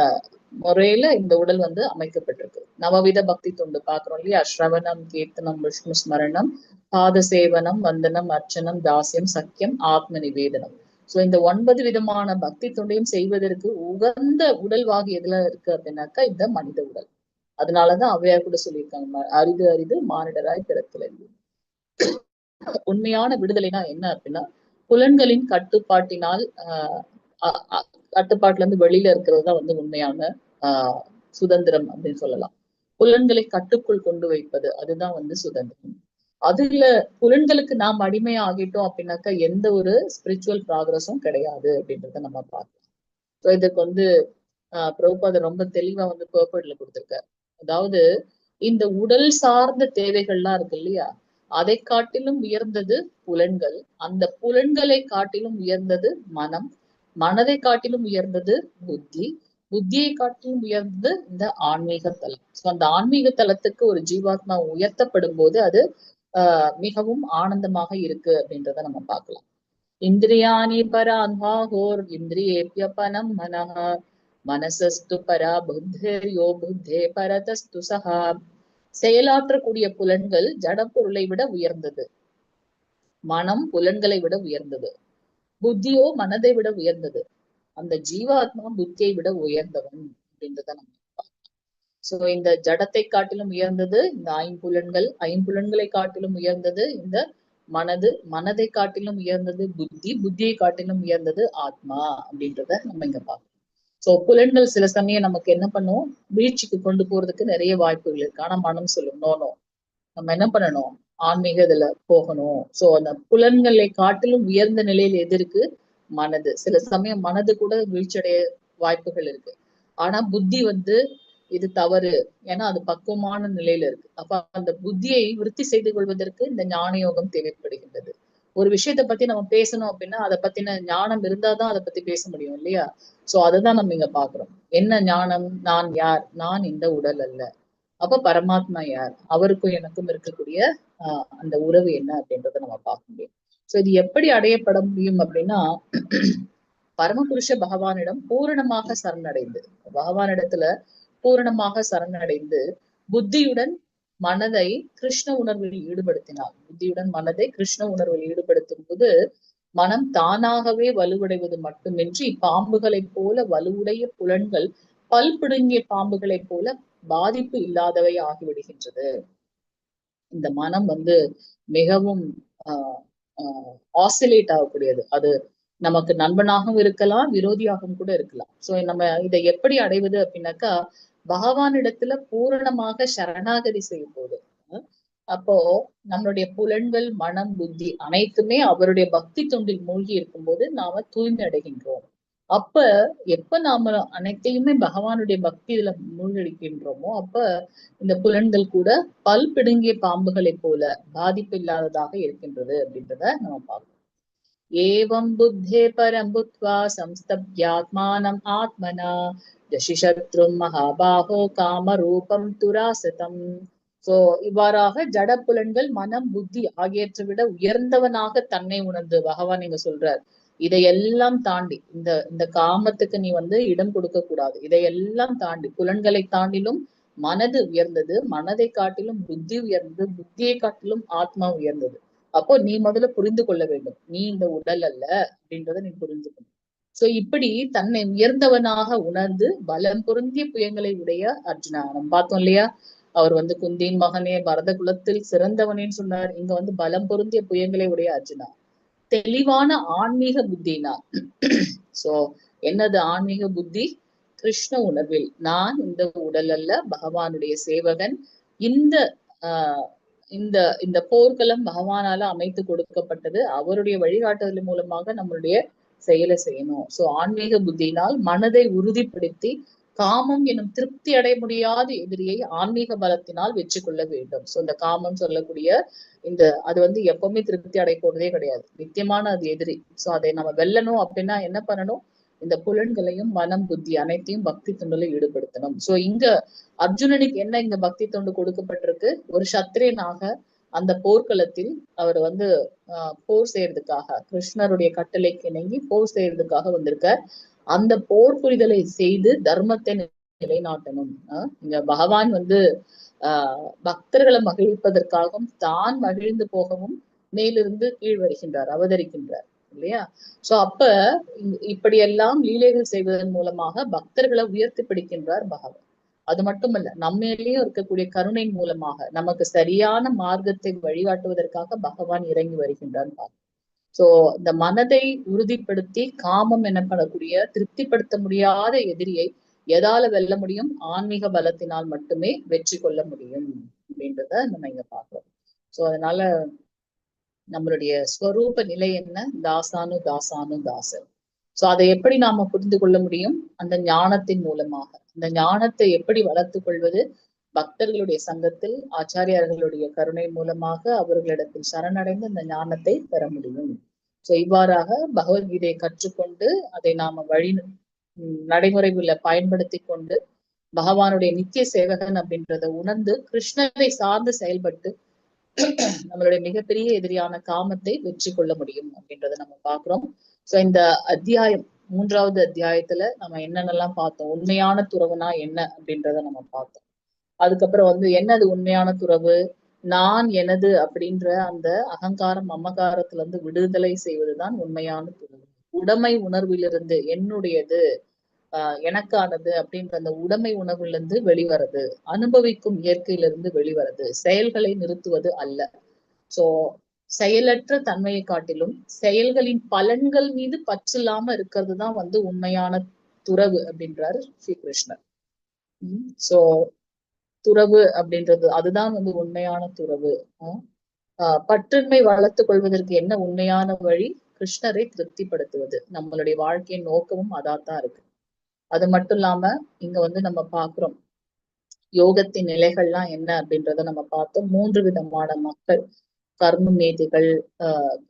முறையில இந்த உடல் வந்து அமைக்கப்பட்டிருக்கு. நவவித பக்தி தொண்டு பாக்குறோம் இல்லையா, ஸ்ரவணம், கீர்த்தனம், விஷ்ணு ஸ்மரணம், பாத சேவனம், வந்தனம், அர்ச்சனம், தாசியம், சக்கியம், ஆத்ம நிவேதனம். சோ இந்த 9 விதமான பக்தி தொண்டையும் செய்வதற்கு உகந்த உடல்வாகி எதுல இருக்கு அப்படின்னாக்கா இந்த மனித உடல். அதனாலதான் ஔவையார் கூட சொல்லியிருக்காங்க, அரிது அரிது மானிடராய் பிறத்தல். உண்மையான விடுதலைனா என்ன அப்படின்னா, புலன்களின் கட்டுப்பாட்டினால் கட்டுப்பாட்டுல இருந்து வெளியில இருக்கிறது தான் வந்து உண்மையான சுதந்திரம் அப்படின்னு சொல்லலாம். புலன்களை கட்டுக்குள் கொண்டு வைப்பது, அதுதான் வந்து சுதந்திரம். அதுல புலன்களுக்கு நாம் அடிமை ஆகிட்டோம் அப்படின்னாக்கா எந்த ஒரு ஸ்பிரிச்சுவல் ப்ராக்ரஸும் கிடையாது அப்படின்றத நம்ம பார்க்கலாம். ஸோ இதுக்கு வந்து பிரபுபாதர் ரொம்ப தெளிவா வந்து பர்பட்ல கொடுத்திருக்காரு. அதாவது இந்த உடல் சார்ந்த தேவைகள்லாம் இருக்கு இல்லையா, அதை காட்டிலும் உயர்ந்தது புலன்கள், அந்த புலன்களை காட்டிலும் உயர்ந்தது மனம், மனதை காட்டிலும் உயர்ந்தது புத்தி, புத்தியை காட்டிலும் உயர்ந்தது இந்த ஆன்மீக தலம். ஸோ அந்த ஆன்மீக தலத்துக்கு ஒரு ஜீவாத்மா உயர்த்தப்படும் போது அது மிகவும் ஆனந்தமாக இருக்கு அப்படின்றத நம்ம பார்க்கலாம். இந்திரியாணி பரான்ஹோர் இந்திரியேப்யபனம் மனஹ மனசஸ்து பரா புத்தேர்யோ புத்தே பரதஸ்து சஹா. செயலாற்றக்கூடிய புலன்கள் ஜட பொருளை விட உயர்ந்தது, மனம் புலன்களை விட உயர்ந்தது, புத்தியோ மனதை விட உயர்ந்தது, அந்த ஜீவாத்மா புத்தியை விட உயர்ந்தவன் அப்படின்றத நம்ம பார்க்கலாம். சோ இந்த ஜடத்தை காட்டிலும் உயர்ந்தது இந்த ஐம்புலன்கள், ஐம்புலன்களை காட்டிலும் உயர்ந்தது இந்த மனது, மனதை காட்டிலும் உயர்ந்தது புத்தி, புத்தியை காட்டிலும் உயர்ந்தது ஆத்மா அப்படின்றத நம்ம இங்க பார்க்கணும். சோ புலன்கள் சில சமயம் நமக்கு என்ன பண்ணும், வீழ்ச்சிக்கு கொண்டு போறதுக்கு நிறைய வாய்ப்புகள் இருக்கு. ஆனா மனம் சொல்லும் நோ, நம்ம என்ன பண்ணணும், ஆன்மீக இதுல போகணும். சோ அந்த புலன்களை காட்டிலும் உயர்ந்த நிலையில் எது இருக்கு, மனது. சில சமயம் மனது கூட வீழ்ச்சியடைய வாய்ப்புகள் இருக்கு. ஆனா புத்தி வந்து இது தவறு, ஏன்னா அது பக்குவமான நிலையில இருக்கு. அப்ப அந்த புத்தியை விருத்தி செய்து கொள்வதற்கு இந்த ஞான யோகம் தேவைப்படுகின்றது. ஒரு விஷயத்த பத்தி நம்ம பேசணும் அப்படின்னா அதை பத்தின ஞானம் இருந்தாதான் அதை பத்தி பேச முடியும் இல்லையா. சோ அதுதான் நம்ம இங்க பாக்குறோம். என்ன ஞானம், நான் யார், நான் இந்த உடல் அல்ல. அப்ப பரமாத்மா யார், அவருக்கும் எனக்கும் இருக்கக்கூடிய அந்த உறவு என்ன அப்படின்றத நம்ம பார்க்க முடியும். சோ இது எப்படி அடையப்பட முடியும் அப்படின்னா, பரமபுருஷ பகவானிடம் பூரணமாக சரணடைந்து, பகவானிடத்துல பூரணமாக சரணடைந்து புத்தியுடன் மனதை கிருஷ்ண உணர்வில் ஈடுபடுத்தினார். புத்தியுடன் மனதை கிருஷ்ண உணர்வில் ஈடுபடுத்தும் போது மனம் தானாகவே வலுவடைவது மட்டுமின்றி பாம்புகளைப் போல வலுவுடைய புலன்கள் பல் பிடுங்கிய பாம்புகளைப் போல பாதிப்பு இல்லாதவை ஆகிவிடுகின்றது. இந்த மனம் வந்து மிகவும் ஆசிலேட் ஆகக்கூடியது. அது நமக்கு நண்பனாகவும் இருக்கலாம், விரோதியாகவும் கூட இருக்கலாம். சோ நம்ம இதை எப்படி அடைவது அப்படின்னாக்கா, பகவானிடத்துல பூரணமாக சரணாகதி செய்யும் போது, அப்போ நம்மளுடைய புலன்கள், மனம், புத்தி அனைத்துமே அவருடைய பக்தி தொண்டில் மூழ்கி இருக்கும்போது நாம தூய்மை அடைகின்றோம். அப்ப எப்ப நாம அனைத்தையுமே பகவானுடைய பக்தியில மூழ்கடிக்கின்றோமோ அப்ப இந்த புலன்கள் கூட பல் பிடுங்கிய பாம்புகளை போல பாதிப்பு இல்லாததாக இருக்கின்றது அப்படின்றத நம்ம பார்க்கணும். ஏவம் புத்தே பரம் புத்வா சம்ஸ்தப்யாத்மானம் ஆத்மனா ஜசிஷத்ரும் மகாபாகோ காம ரூபம் துராசதம். சோ இவ்வாறாக ஜட புலன்கள், மனம், புத்தி ஆகியவற்றை விட உயர்ந்தவனாக தன்னை உணர்ந்து பகவான் இங்க சொல்றார். இதையெல்லாம் தாண்டி இந்த இந்த காமத்துக்கு நீ வந்து இடம் கொடுக்க கூடாது. இதையெல்லாம் தாண்டி புலன்களை தாண்டிலும் மனது உயர்ந்தது, மனதை காட்டிலும் புத்தி உயர்ந்தது, புத்தியை காட்டிலும் ஆத்மா உயர்ந்தது. அப்போ நீ முதல்ல புரிந்து கொள்ள வேண்டும், நீ இந்த உடல் அல்ல அப்படின்றத நீ புரிஞ்சுக்கணும். சோ இப்படி தன்னை உயர்ந்தவனாக உணர்ந்து பலம் பொருந்திய புயங்களை உடைய அர்ஜுனா, நம்ம பார்த்தோம் இல்லையா, அவர் வந்து குந்தியின் மகனே, பரத குலத்தில் சிறந்தவனேன்னு சொன்னார். இங்க வந்து பலம் பொருந்திய புயங்களை உடைய அர்ஜுனா, தெளிவான ஆன்மீக புத்தினா. சோ என்னது ஆன்மீக புத்தி, கிருஷ்ண உணர்வில் நான் இந்த உடல் அல்ல, பகவானுடைய சேவகன். இந்த ஆஹ் இந்த இந்த போர்க்களம் பகவானால அமைத்து கொடுக்கப்பட்டது, அவருடைய வழிகாட்டுதல் மூலமாக நம்மளுடைய செயலை செய்யணும். சோ ஆன்மீக புத்தியினால் மனதை உறுதிப்படுத்தி காமம் எனும் திருப்தி அடைய முடியாத எதிரியை ஆன்மீக பலத்தினால் வெற்றி கொள்ள வேண்டும். சோ இந்த காமம் சொல்லக்கூடிய இந்த அது வந்து எப்பவுமே திருப்தி அடை போறதே கிடையாது, நித்தியமான அது எதிரி. சோ அதை நம்ம வெல்லணும் அப்படின்னா என்ன பண்ணணும், இந்த புலன்களையும் மனம், புத்தி அனைத்தையும் பக்தி தொண்டுல ஈடுபடுத்தணும். சோ இங்க அர்ஜுனனுக்கு என்ன இங்க பக்தி தொண்டு கொடுக்கப்பட்டிருக்கு, ஒரு சத்திரியனாக அந்த போர்க்களத்தில் அவர் வந்து போர் செய்யறதுக்காக, கிருஷ்ணருடைய கட்டளைக்கு இணங்கி போர் செய்யறதுக்காக வந்திருக்கார். அந்த போர் புரிதலை செய்து தர்மத்தை நிலைநாட்டணும். இங்க பகவான் வந்து பக்தர்களை மகிழ்ப்பதற்காகவும் தான் மகிழ்ந்து போகவும் மேலிருந்து கீழ் வருகின்றார், அவதரிக்கின்றார் இல்லையா. சோ அப்ப இப்படியெல்லாம் லீலைகள் செய்வதன் மூலமாக பக்தர்களை உயர்த்தி பிடிக்கின்றார் பகவான். அது மட்டுமல்ல, நம்மையிலேயும் இருக்கக்கூடிய கருணையின் மூலமாக நமக்கு சரியான மார்க்கத்தை வழிகாட்டுவதற்காக பகவான் இறங்கி வருகின்றான். சோ இந்த மனதை உறுதிப்படுத்தி காமம் எனப்படக்கூடிய திருப்திப்படுத்த முடியாத எதிரியை எதால வெல்ல முடியும், ஆன்மீக பலத்தினால் மட்டுமே வெற்றி கொள்ள முடியும் அப்படின்றத நம்ம இங்க பாக்குறோம். சோ அதனால நம்மளுடைய ஸ்வரூப நிலை என்ன? தாசானு தாசானு தாசர். சோ அதை எப்படி நாம புரிந்து கொள்ள முடியும்? அந்த ஞானத்தின் மூலமாக. அந்த ஞானத்தை எப்படி வளர்த்துக் கொள்வது? பக்தர்களுடைய சங்கத்தில் ஆச்சாரியார்களுடைய கருணை மூலமாக அவர்களிடத்தில் சரணடைந்து அந்த ஞானத்தை பெற முடியும். சோ இவ்வாறாக பகவத்கீதையை கற்றுக்கொண்டு அதை நாம நடைமுறைகளை பயன்படுத்தி கொண்டு பகவானுடைய நித்திய சேவகன் அப்படின்றத உணர்ந்து கிருஷ்ணரை சார்ந்து செயல்பட்டு நம்மளுடைய மிகப்பெரிய எதிரியான காமத்தை வெற்றி கொள்ள முடியும் அப்படின்றத நம்ம பாக்குறோம். சோ இந்த அத்தியாயம் 3வது அத்தியாயத்துல நம்ம என்னென்னலாம் பார்த்தோம்? உண்மையான துறவுனா என்ன அப்படின்றத நம்ம பார்த்தோம். அதுக்கப்புறம் என்னது உண்மையான துறவு? நான் எனது அப்படின்ற அந்த அகங்காரம் மமகாரத்துல இருந்து விடுதலை செய்வதுதான் உண்மையான துறவு. உடைமை உணர்விலிருந்து என்னுடையது எனக்கானது அப்படின்ற அந்த உடைமை உணர்வுல இருந்து வெளிவரது, அனுபவிக்கும் இயற்கையிலிருந்து வெளிவரது, செயல்களை நிறுத்துவது அல்ல. சோ செயலற்ற தன்மையை காட்டிலும் செயல்களின் பலன்கள் மீது பற்றில்லாம இருக்கிறது தான் உண்மையான துறவு அப்படின்றாரு ஸ்ரீகிருஷ்ணர். சோ துறவு அப்படின்றது அதுதான் உண்மையான துறவு. பற்றின்மை வளர்த்துக் கொள்வதற்கு என்ன உண்மையான வழி? கிருஷ்ணரை திருப்திப்படுத்துவது. நம்மளுடைய வாழ்க்கையின் நோக்கமும் அதாத்தான் இருக்கு. அது மட்டும் இல்லாம இங்க நம்ம பாக்குறோம் யோகத்தின் நிலைகள்லாம் என்ன அப்படின்றத நம்ம பார்த்தோம். 3 விதமான மக்கள், கர்ம மேதிகள்,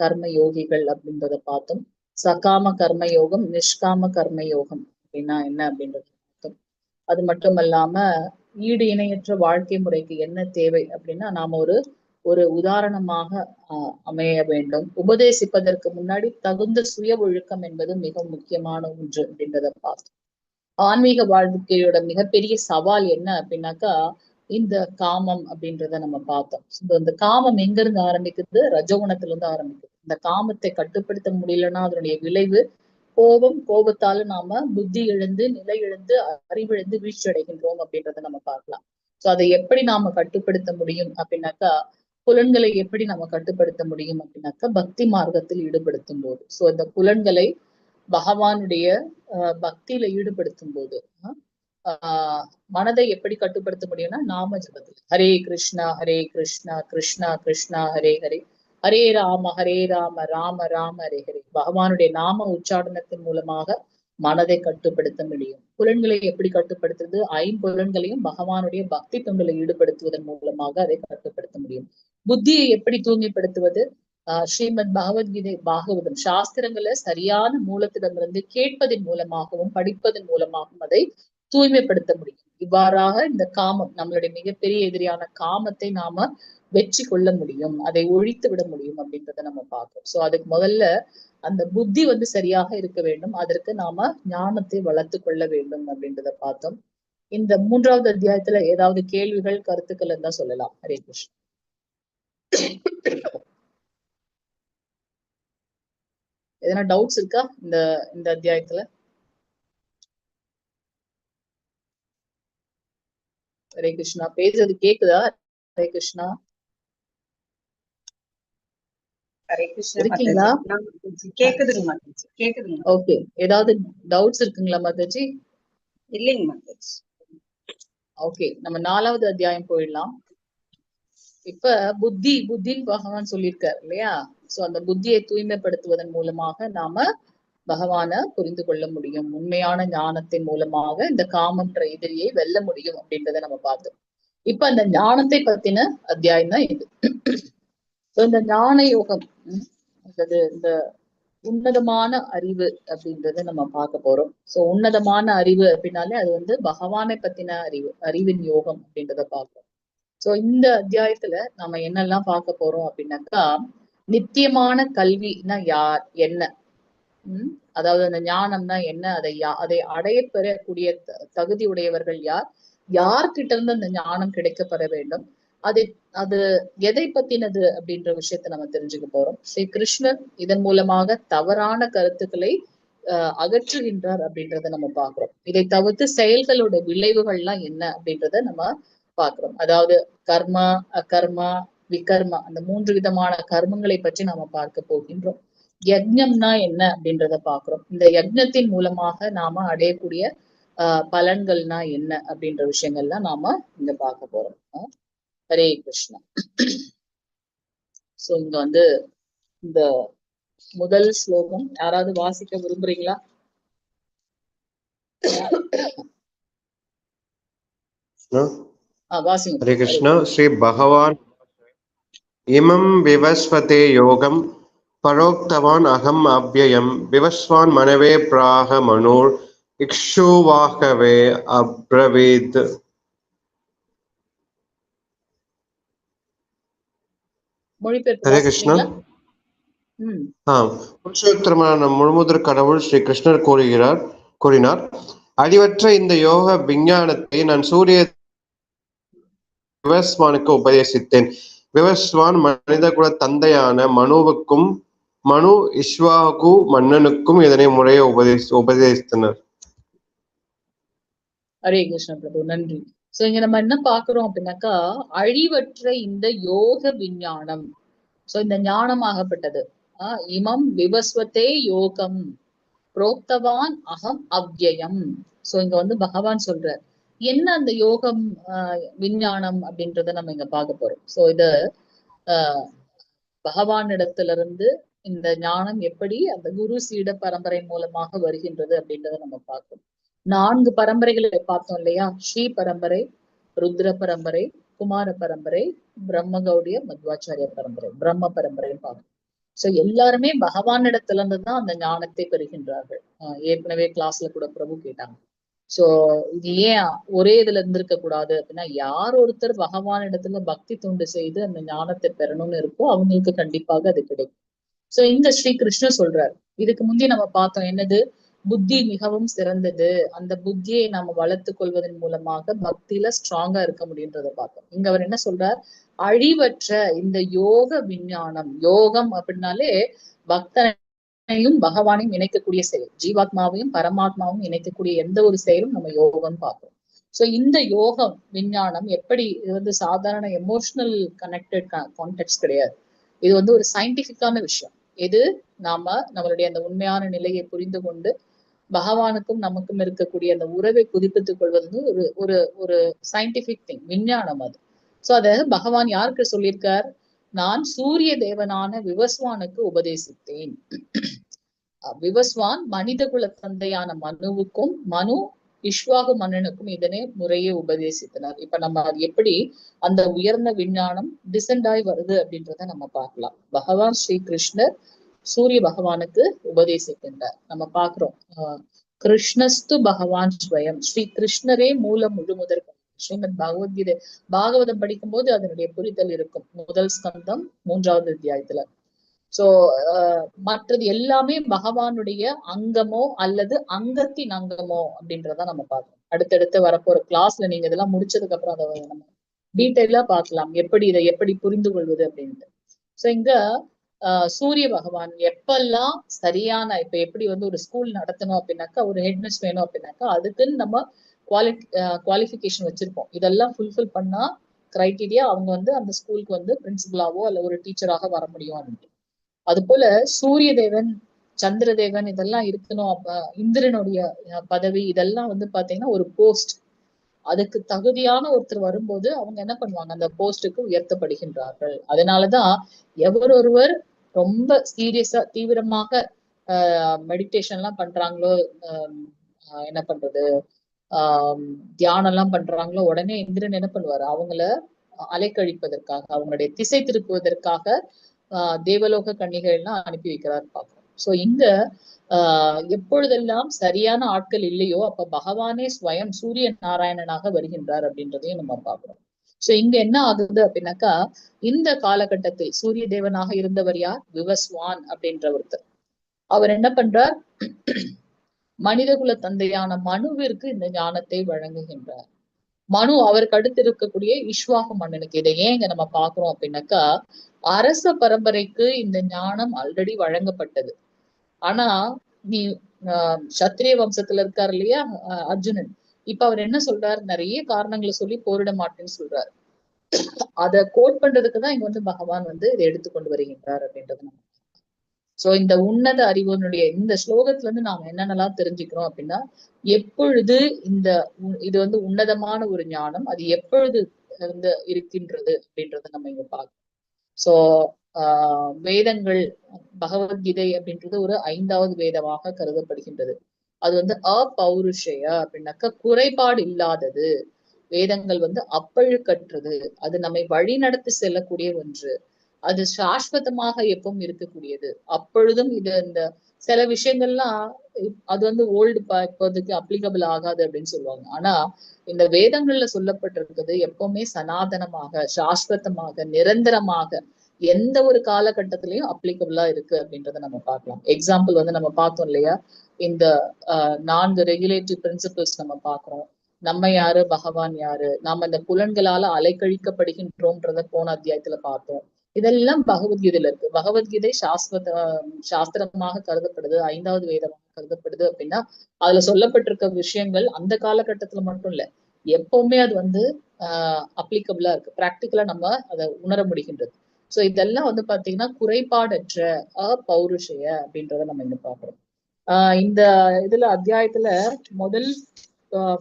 கர்ம யோகிகள் அப்படின்றத பார்த்தோம். சகாம கர்ம யோகம், நிஷ்காம கர்ம யோகம் அப்படின்னா என்ன அப்படின்றத பார்த்தோம். அது மட்டும் இல்லாம ஈடு இணையற்ற வாழ்க்கை முறைக்கு என்ன தேவை அப்படின்னா நாம ஒரு உதாரணமாக அமைய வேண்டும். உபதேசிப்பதற்கு முன்னாடி தகுந்த சுய ஒழுக்கம் என்பது மிக முக்கியமான ஒன்று அப்படின்றத பார்த்தோம். ஆன்மீக வாழ்க்கையோட மிகப்பெரிய சவால் என்ன அப்படின்னாக்கா இந்த காமம் அப்படின்றத நம்ம பார்த்தோம். இந்த காமம் எங்க இருந்து ஆரம்பிக்குது? ரஜோகுணத்துல இருந்து ஆரம்பிக்குது. இந்த காமத்தை கட்டுப்படுத்த முடியலன்னா அதனுடைய விளைவு கோபம். கோபத்தால நாம புத்தி இழந்து, நிலை இழந்து, அறிவிழந்து வீழ்ச்சி அடைகின்றோம் அப்படின்றத நம்ம பார்க்கலாம். சோ அதை எப்படி நாம கட்டுப்படுத்த முடியும் அப்படின்னாக்கா புலன்களை எப்படி நம்ம கட்டுப்படுத்த முடியும் அப்படின்னாக்கா பக்தி மார்க்கத்தில் ஈடுபடுத்தும் போது. சோ இந்த புலன்களை பகவானுடைய பக்தியில ஈடுபடுத்தும் போது மனதை எப்படி கட்டுப்படுத்த முடியும்னா நாம ஜபத்தில் ஹரே கிருஷ்ணா கிருஷ்ணா கிருஷ்ணா ஹரே ஹரே, ஹரே ராம ராம ராம ஹரே ஹரே. பகவானுடைய நாம உச்சாரணத்தின் மூலமாக மனதை கட்டுப்படுத்த முடியும். புலன்களை எப்படி கட்டுப்படுத்துறது? 5 புலன்களையும் பகவானுடைய பக்தி தொண்டில் ஈடுபடுத்துவதன் மூலமாக அதை கட்டுப்படுத்த முடியும். புத்தியை எப்படி தூய்மைப்படுத்துவது? ஸ்ரீமத் பகவத்கீதை பாகவதம் சாஸ்திரங்களை சரியான மூலத்திடமிருந்து கேட்பதன் மூலமாகவும் படிப்பதன் மூலமாகவும் அதை தூய்மைப்படுத்த முடியும். இவ்வாறாக இந்த காமம், நம்மளுடைய மிகப்பெரிய எதிரியான காமத்தை நாம வெற்றி கொள்ள முடியும், அதை ஒழித்து விட முடியும் அப்படின்றத நம்ம பார்க்கிறோம். சோ அதுக்கு முதல்ல அந்த புத்தி சரியாக இருக்க வேண்டும். அதற்கு நாம ஞானத்தை வளர்த்து கொள்ள வேண்டும் அப்படின்றத பார்த்தோம். இந்த 3வது அத்தியாயத்துல ஏதாவது கேள்விகள் கருத்துக்கள் இருந்தா சொல்லலாம். ஹரே கிருஷ்ணா. எதனா டவுட்ஸ் இருக்கா இந்த இந்த அத்தியாயத்துல? ஹரே கிருஷ்ணா. பேசுறது கேக்குதா? ஹரே கிருஷ்ணா. ஹரே கிருஷ்ணா. இருக்கீங்களா? கேக்குதுங்க மாதாஜி, கேக்குதுங்க. ஓகே, ஏதாவது டவுட்ஸ் இருக்குங்களா மாதாஜி? இல்லைங்க மாதாஜி. ஓகே, நம்ம 4வது அத்தியாயம் போயிடலாம். இப்ப புத்தின்னு பகவான் சொல்லியிருக்காரு இல்லையா? சோ அந்த புத்தியை தூய்மைப்படுத்துவதன் மூலமாக நாம பகவான புரிந்து கொள்ள முடியும். உண்மையான ஞானத்தின் மூலமாக இந்த காமன்ற எதிரியை வெல்ல முடியும் அப்படின்றத நம்ம பார்த்தோம். இப்ப அந்த ஞானத்தை பத்தின அத்தியாயம் தான் இது. இந்த ஞான யோகம் இந்த உன்னதமான அறிவு அப்படின்றத நம்ம பார்க்க போறோம். சோ உன்னதமான அறிவு அப்படின்னாலே அது பகவானை பத்தின அறிவின் யோகம் அப்படின்றத பார்க்கிறோம். சோ இந்த அத்தியாயத்துல நம்ம என்னெல்லாம் பார்க்க போறோம் அப்படின்னாக்கா நித்தியமான கல்வினா யார், என்ன, அதாவது அந்த ஞானம்னா என்ன, அதை அடைய பெறக்கூடிய தகுதி உடையவர்கள் யார், யார்கிட்ட இருந்து அந்த ஞானம் கிடைக்கப்பெற வேண்டும், அது எதை பத்தினது அப்படின்ற விஷயத்த நம்ம தெரிஞ்சுக்க போறோம். ஸ்ரீ கிருஷ்ணர் இதன் மூலமாக தவறான கருத்துக்களை அகற்றுகின்றார் அப்படின்றத நம்ம பாக்குறோம். இதை தவிர்த்து செயல்களோட விளைவுகள்லாம் என்ன அப்படின்றத நம்ம பாக்குறோம். அதாவது கர்மா, அகர்மா, விகர்மா, அந்த 3 விதமான கர்மங்களை பற்றி நாம பார்க்க போகின்றோம். யஜ்ஞம்னா என்ன அப்படின்றத பாக்குறோம். இந்த யஜ்ஞத்தின் மூலமாக நாம அடையக்கூடிய பலன்கள்னா என்ன அப்படின்ற விஷயங்கள்லாம் நாம இங்க பார்க்க போறோம். ஹரே கிருஷ்ணா. சோ இங்க வந்து இந்த முதல் ஸ்லோகம் யாராவது வாசிக்க விரும்புறீங்களா? வாசிங்க. हरे कृष्ण श्री भगवान इमं विवस्वते योगं परोक्तवान् अहम् अव्ययं विवस्वान् मनवे प्राह मनुर् इक्षुवाकवे अब्रवीत्. மொழிபெயர்ப்பு हरे कृष्ण. புருஷோத்தமனான முழுமுதற் கடவுள் ஸ்ரீ கிருஷ்ணர் கூறினார், அழிவற்ற இந்த யோக விஞ்ஞானத்தை நான் சூரிய விவஸ்வானுக்கு உபதேசித்தேன். விவஸ்வான் மனிதகுல தந்தையான மனுவுக்கும் மனு இஷ்வாகு மன்னனுக்கும் இதனை முறையை உபதேசித்தனர். ஹரே கிருஷ்ண பிரபு, நன்றி. சோ இங்க நம்ம என்ன பாக்குறோம் அப்படின்னாக்கா, அழிவற்ற இந்த யோக விஞ்ஞானம், சோ இந்த ஞானமாகப்பட்டது இமம் விவஸ்வத்தே யோகம் புரோக்தவான் அகம் அவ்யயம். சோ இங்க வந்து பகவான் சொல்றார் என்ன அந்த யோகம் விஞ்ஞானம் அப்படின்றத நம்ம இங்க பார்க்க போறோம். சோ இது பகவானிடத்துல இருந்து இந்த ஞானம் எப்படி அந்த குரு சீட பரம்பரை மூலமாக வருகின்றது அப்படின்றத நம்ம பார்க்கணும். 4 பரம்பரைகளை பார்த்தோம் இல்லையா? ஸ்ரீ பரம்பரை, ருத்ர பரம்பரை, குமார பரம்பரை, பிரம்மகௌடிய மத்வாச்சாரிய பரம்பரை, பிரம்ம பரம்பரைன்னு பார்க்கணும். சோ எல்லாருமே பகவானிடத்துல இருந்துதான் அந்த ஞானத்தை பெறுகின்றார்கள். ஏற்கனவே கிளாஸ்ல கூட பிரபு கேட்டாங்க. சோ இது ஏன் ஒரே இதுல இருந்திருக்க கூடாது அப்படின்னா, யார் ஒருத்தர் பகவானிடத்துல பக்தி தொண்டு செய்து அந்த ஞானத்தை பெறணும்னு இருக்கோ அவங்களுக்கு கண்டிப்பாக அது கிடைக்கும். சோ இங்க ஸ்ரீ கிருஷ்ணர் சொல்றாரு, இதுக்கு முந்தைய நம்ம பார்த்தோம் என்னது, புத்தி மிகவும் சிறந்தது, அந்த புத்தியை நம்ம வளர்த்து கொள்வதன் மூலமாக பக்தியில ஸ்ட்ராங்கா இருக்க முடியுன்றத பார்த்தோம். இங்க அவர் என்ன சொல்றார், அழிவற்ற இந்த யோக விஞ்ஞானம், யோகம் அப்படின்னாலே பக்தனையும் பகவானையும் இணைக்கக்கூடிய செயல், ஜீவாத்மாவையும் பரமாத்மாவையும் இணைக்கக்கூடிய எந்த ஒரு செயலும் நம்ம யோகம் பார்க்கிறோம். சோ இந்த யோகம் விஞ்ஞானம் எப்படி, இது வந்து சாதாரண எமோஷனல் கனெக்டட் கான்டெக்ட் கிடையாது, இது வந்து ஒரு சயின்டிபிக்கான விஷயம். இது நாம நம்மளுடைய அந்த உண்மையான நிலையை புரிந்து கொண்டு பகவானுக்கும் நமக்கும் இருக்கக்கூடிய அந்த உறவை புதுப்பித்துக் கொள்வது ஒரு ஒரு ஒரு சயின்டிபிக் திங், விஞ்ஞானம் அது. சோ அத பகவான் யாருக்கு சொல்லியிருக்கார், நான் சூரிய தேவனான விவஸ்வானுக்கு உபதேசித்தேன். விவஸ்வான் மனித குல தந்தையான மனுவுக்கும் மனு இஷ்வாகு மன்னனுக்கும் இதனை முறையே உபதேசித்தனர். இப்ப நம்ம அது எப்படி அந்த உயர்ந்த விஞ்ஞானம் டிசெண்ட் ஆகி வருது அப்படின்றத நம்ம பார்க்கலாம். பகவான் ஸ்ரீ கிருஷ்ணர் சூரிய பகவானுக்கு உபதேசிக்கின்றார். நம்ம பாக்குறோம் கிருஷ்ணஸ்து பகவான் ஸ்வயம், ஸ்ரீ கிருஷ்ணரே மூல முழு முதற். ஸ்ரீமத் பகவத்கீதை பாகவதம் படிக்கும் போது அதனுடைய புரிதல் இருக்கும், முதல் ஸ்கந்தம் 3வது அத்தியாயத்துல. சோ மற்றது எல்லாமே பகவானுடைய அங்கமோ அல்லது அங்கத்தின் அங்கமோ அப்படின்றத நம்ம பார்க்கணும். அடுத்தடுத்து வரப்போற கிளாஸ்ல நீங்க இதெல்லாம் முடிச்சதுக்கு அப்புறம் அதை நம்ம டீட்டெயிலா பார்க்கலாம், எப்படி இதை எப்படி புரிந்து கொள்வது அப்படின்ட்டு. சோ இங்க சூரிய பகவான் எப்பெல்லாம் சரியான, இப்ப எப்படி வந்து ஒரு ஸ்கூல் நடத்தணும் அப்படின்னாக்கா, ஒரு ஹெட்மிஸ் வேணும் அப்படின்னாக்கா அதுக்குன்னு நம்ம குவாலிஃபிகேஷன் வச்சிருப்போம். இதெல்லாம் ஃபுல்ஃபில் பண்ணா கிரைட்டீரியா அவங்க வந்து அந்த ஸ்கூலுக்கு வந்து பிரின்சிபலாவோ அல்ல ஒரு டீச்சராக வர முடியும் அப்படின்னு. அது போல சூரிய தேவன், சந்திர தேவன் இதெல்லாம் இருக்கணும். அப்ப இந்திரனுடைய பதவி இதெல்லாம் வந்து பாத்தீங்கன்னா ஒரு போஸ்ட், அதுக்கு தகுதியான ஒருத்தர் வரும்போது அவங்க என்ன பண்ணுவாங்க, அந்த போஸ்டுக்கு உயர்த்தப்படுகின்றார்கள். அதனாலதான் எவரொருவர் ரொம்ப சீரியஸா தீவிரமாக மெடிடேஷன் எல்லாம் பண்றாங்களோ, என்ன பண்றது தியானம் எல்லாம் பண்றாங்களோ, உடனே இந்திரன் என்ன பண்ணுவாரு, அவங்கள அலைக்கழிப்பதற்காக, அவங்களுடைய திசை திருப்புவதற்காக தேவலோக கன்னிகள் எல்லாம் அனுப்பி வைக்கிறாரு பார்க்கிறோம். சோ இங்க எப்பொழுதெல்லாம் சரியான ஆட்கள் இல்லையோ அப்ப பகவானே ஸ்வயம் சூரிய நாராயணனாக வருகின்றார் அப்படின்றதையும் நம்ம பார்க்கிறோம். சோ இங்க என்ன ஆகுது அப்படின்னாக்கா, இந்த காலகட்டத்தில் சூரிய தேவனாக இருந்தவர் யார், விவஸ்வான் அப்படின்ற ஒருத்தர். அவர் என்ன பண்றார், மனிதகுல தந்தையான மனுவிற்கு இந்த ஞானத்தை வழங்குகின்றார். மனு அவருக்கு அடுத்து இருக்கக்கூடிய இஷ்வாகு மன்னனுக்கு. இதை ஏன் இங்க நம்ம பாக்குறோம் அப்படின்னாக்கா, அரச பரம்பரைக்கு இந்த ஞானம் ஆல்ரெடி வழங்கப்பட்டது. ஆனா நீ சத்திரிய வம்சத்துல இருக்காரு இல்லையா அர்ஜுனன், இப்ப அவர் என்ன சொல்றாரு, நிறைய காரணங்களை சொல்லி போரிட மாட்டேன்னு சொல்றாரு. அதை கோட் பண்றதுக்குதான் இங்க வந்து பகவான் வந்து இதை எடுத்துக்கொண்டு வருகின்றார் அப்படின்றது நம்ம. சோ இந்த உன்னத அறிவனுடைய இந்த ஸ்லோகத்துல இருந்து நாம என்னென்னலாம் தெரிஞ்சுக்கிறோம் அப்படின்னா, எப்பொழுது இந்த இது வந்து உன்னதமான ஒரு ஞானம், அது எப்பொழுது வந்து இருக்கின்றது அப்படின்றத நம்ம இங்க பார்க்கணும். சோ வேதங்கள், பகவத்கீதை அப்படின்றது ஒரு 5வது வேதமாக கருதப்படுகின்றது. அது வந்து அப்பௌருஷய அப்படின்னாக்க குறைபாடு இல்லாதது. வேதங்கள் வந்து அப்பழுக்கற்றது, அது நம்மை வழி நடத்தி செல்லக்கூடிய ஒன்று, அது சாஸ்வதமாக எப்பவும் இருக்கக்கூடியது. அப்பொழுதும் இது இந்த சில விஷயங்கள்லாம் அது வந்து ஓல்டு இப்போதைக்கு அப்ளிகபிள் ஆகாது அப்படின்னு சொல்லுவாங்க. ஆனா இந்த வேதங்கள்ல சொல்லப்பட்டிருக்கிறது எப்பவுமே சனாதனமாக, சாஸ்வதமாக, நிரந்தரமாக எந்த ஒரு காலகட்டத்திலையும் அப்ளிகபிளா இருக்கு அப்படின்றத நம்ம பார்க்கலாம். எக்ஸாம்பிள் வந்து நம்ம பார்த்தோம் இல்லையா, இந்த 4 ரெகுலேட்டரி பிரின்சிபிள்ஸ் நம்ம பார்க்கிறோம். நம்ம யாரு, பகவான் யாரு, நாம இந்த புலன்களால அலைக்கழிக்கப்படுகின்றோம்ன்றத போன அத்தியாயத்துல பார்த்தோம். இதெல்லாம் பகவத்கீதையில இருக்கு. பகவத்கீதை சாஸ்திரமாக கருதப்படுது, 5வது வேதமாக கருதப்படுது அப்படின்னா அதுல சொல்லப்பட்டிருக்க விஷயங்கள் அந்த காலகட்டத்துல மட்டும் இல்ல, எப்பவுமே அது வந்து அப்ளிகபிளா இருக்கு. பிராக்டிக்கலா நம்ம அதை உணர முடிகின்றது. சோ இதெல்லாம் வந்து பாத்தீங்கன்னா குறைபாடற்ற பௌருஷய அப்படின்றத நம்ம இங்க பாக்குறோம். இந்த இதுல அத்தியாயத்துல முதல்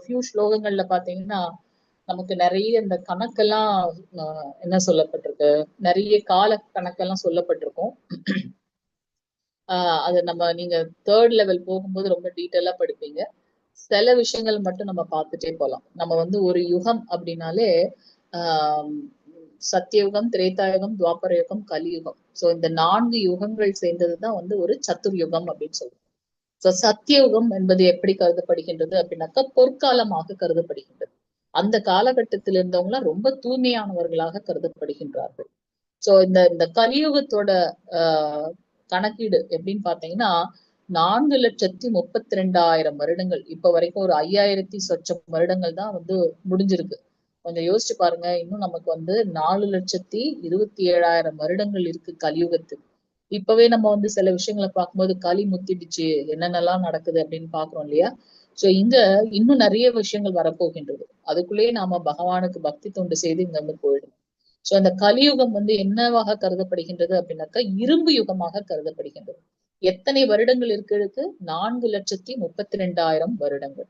ஃபியூ ஸ்லோகங்கள்ல பாத்தீங்கன்னா நமக்கு நிறைய இந்த கணக்கெல்லாம் என்ன சொல்லப்பட்டிருக்கு, நிறைய கால கணக்கெல்லாம் சொல்லப்பட்டிருக்கும். அது நம்ம நீங்க 3rd லெவல் போகும்போது ரொம்ப டீட்டெயிலா படிப்பீங்க. சில விஷயங்கள் மட்டும் நம்ம பார்த்துட்டே போலாம். நம்ம வந்து ஒரு யுகம் அப்படின்னாலே ஆஹ் சத்தியயுகம், திரேதாயுகம், துவாபர யுகம், கலியுகம். சோ இந்த 4 யுகங்கள் சேர்ந்ததுதான் வந்து ஒரு சத்துர்யுகம் அப்படின்னு சொல்றோம். சோ சத்தியயுகம் என்பது எப்படி கருதப்படுகின்றது அப்படின்னாக்கா பொற்காலமாக கருதப்படுகின்றது. அந்த காலகட்டத்தில் இருந்தவங்க எல்லாம் ரொம்ப தூய்மையானவர்களாக கருதப்படுகின்றார்கள். சோ இந்த கலியுகத்தோட கணக்கீடு எப்படின்னு பாத்தீங்கன்னா 4,32,000 வருடங்கள். இப்ப வரைக்கும் ஒரு 5,000 சொச்சம் வருடங்கள் தான் வந்து முடிஞ்சிருக்கு. கொஞ்சம் யோசிச்சு பாருங்க, இன்னும் நமக்கு வந்து 4,27,000 வருடங்கள் இருக்கு கலியுகத்துக்கு. இப்பவே நம்ம வந்து சில விஷயங்களை பார்க்கும்போது களி முத்திடுச்சு, என்னென்னலாம் நடக்குது அப்படின்னு பாக்குறோம் இல்லையா. சோ இங்க இன்னும் நிறைய விஷயங்கள் வரப்போகின்றது. அதுக்குள்ளேயே நாம பகவானுக்கு பக்தி தொண்டு செய்து இங்க வந்து போயிடும். சோ அந்த கலியுகம் வந்து என்னவாக கருதப்படுகின்றது அப்படின்னாக்கா இரும்பு யுகமாக கருதப்படுகின்றது. எத்தனை வருடங்கள் இருக்கு? 4,32,000 வருடங்கள்.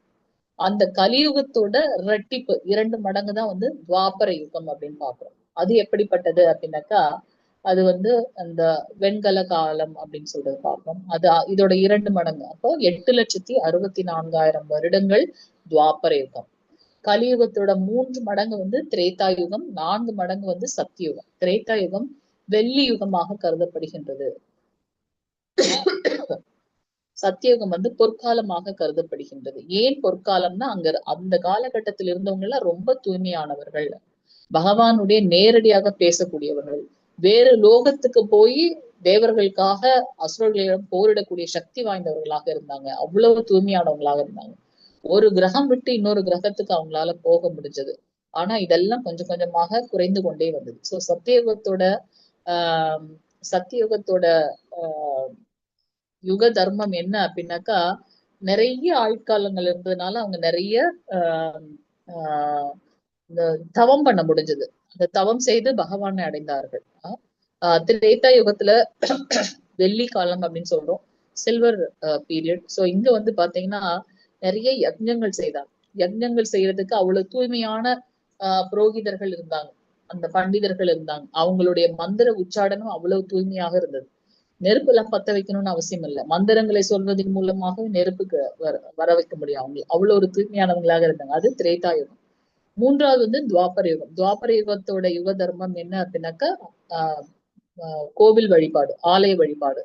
அந்த கலியுகத்தோட ரெட்டிப்பு 2 மடங்கு தான் வந்து துவாபர யுகம் அப்படின்னு பாக்குறோம். அது எப்படிப்பட்டது அப்படின்னாக்கா அது வந்து அந்த வெண்கல காலம் அப்படின்னு சொல்றது பார்ப்போம். அது இதோட 2 மடங்கு, அப்போ 8,64,000 வருடங்கள் துவாபர யுகம். கலியுகத்தோட 3 மடங்கு வந்து திரேதா யுகம், 4 மடங்கு வந்து சத்தியுகம். திரேதா யுகம் வெள்ளி யுகமாக கருதப்படுகின்றது. சத்தியுகம் வந்து பொற்காலமாக கருதப்படுகின்றது. ஏன் பொற்காலம்னா அங்க அந்த காலகட்டத்தில் இருந்தவங்க எல்லாம் ரொம்ப தூய்மையானவர்கள், பகவானுடைய நேரடியாக பேசக்கூடியவர்கள், வேறு லோகத்துக்கு போய் தேவர்களுக்காக அசுரர்களிடம் போரிடக்கூடிய சக்தி வாய்ந்தவர்களாக இருந்தாங்க. அவ்வளவு தூய்மையானவங்களாக இருந்தாங்க. ஒரு கிரகம் விட்டு இன்னொரு கிரகத்துக்கு அவங்களால போக முடிஞ்சது. ஆனா இதெல்லாம் கொஞ்சம் கொஞ்சமாக குறைந்து கொண்டே வந்தது. சோ ஆஹ் சத்தியுகத்தோட ஆஹ் யுக தர்மம் என்ன அப்படின்னாக்கா நிறைய ஆயுட்காலங்கள் இருந்ததுனால அவங்க நிறைய ஆஹ் ஆஹ் இந்த தவம் பண்ண முடிஞ்சது. அந்த தவம் செய்து பகவானை அடைந்தார்கள். திரேதா யுகத்துல வெள்ளி காலம் அப்படின்னு சொல்றோம், சில்வர் பீரியட். சோ இங்க வந்து பாத்தீங்கன்னா நிறைய யஜ்ஞங்கள் செய்தாங்க. யஜ்ஞங்கள் செய்யறதுக்கு அவ்வளவு தூய்மையான புரோகிதர்கள் இருந்தாங்க, அந்த பண்டிதர்கள் இருந்தாங்க. அவங்களுடைய மந்திர உச்சாடனம் அவ்வளவு தூய்மையாக இருந்தது. நெருப்பு எல்லாம் பத்த வைக்கணும்னு அவசியம் இல்லை, மந்திரங்களை சொல்வதன் மூலமாக நெருப்புக்கு வர வைக்க முடியும். அவங்க அவ்வளவு ஒரு தூய்மையானவங்களாக இருந்தாங்க. அது திரேதா யுகம். 3வது வந்து துவாபர யுகம். துவாபர யுகத்தோட யுக தர்மம் என்ன அப்படின்னாக்கா ஆஹ் கோவில் வழிபாடு, ஆலய வழிபாடு.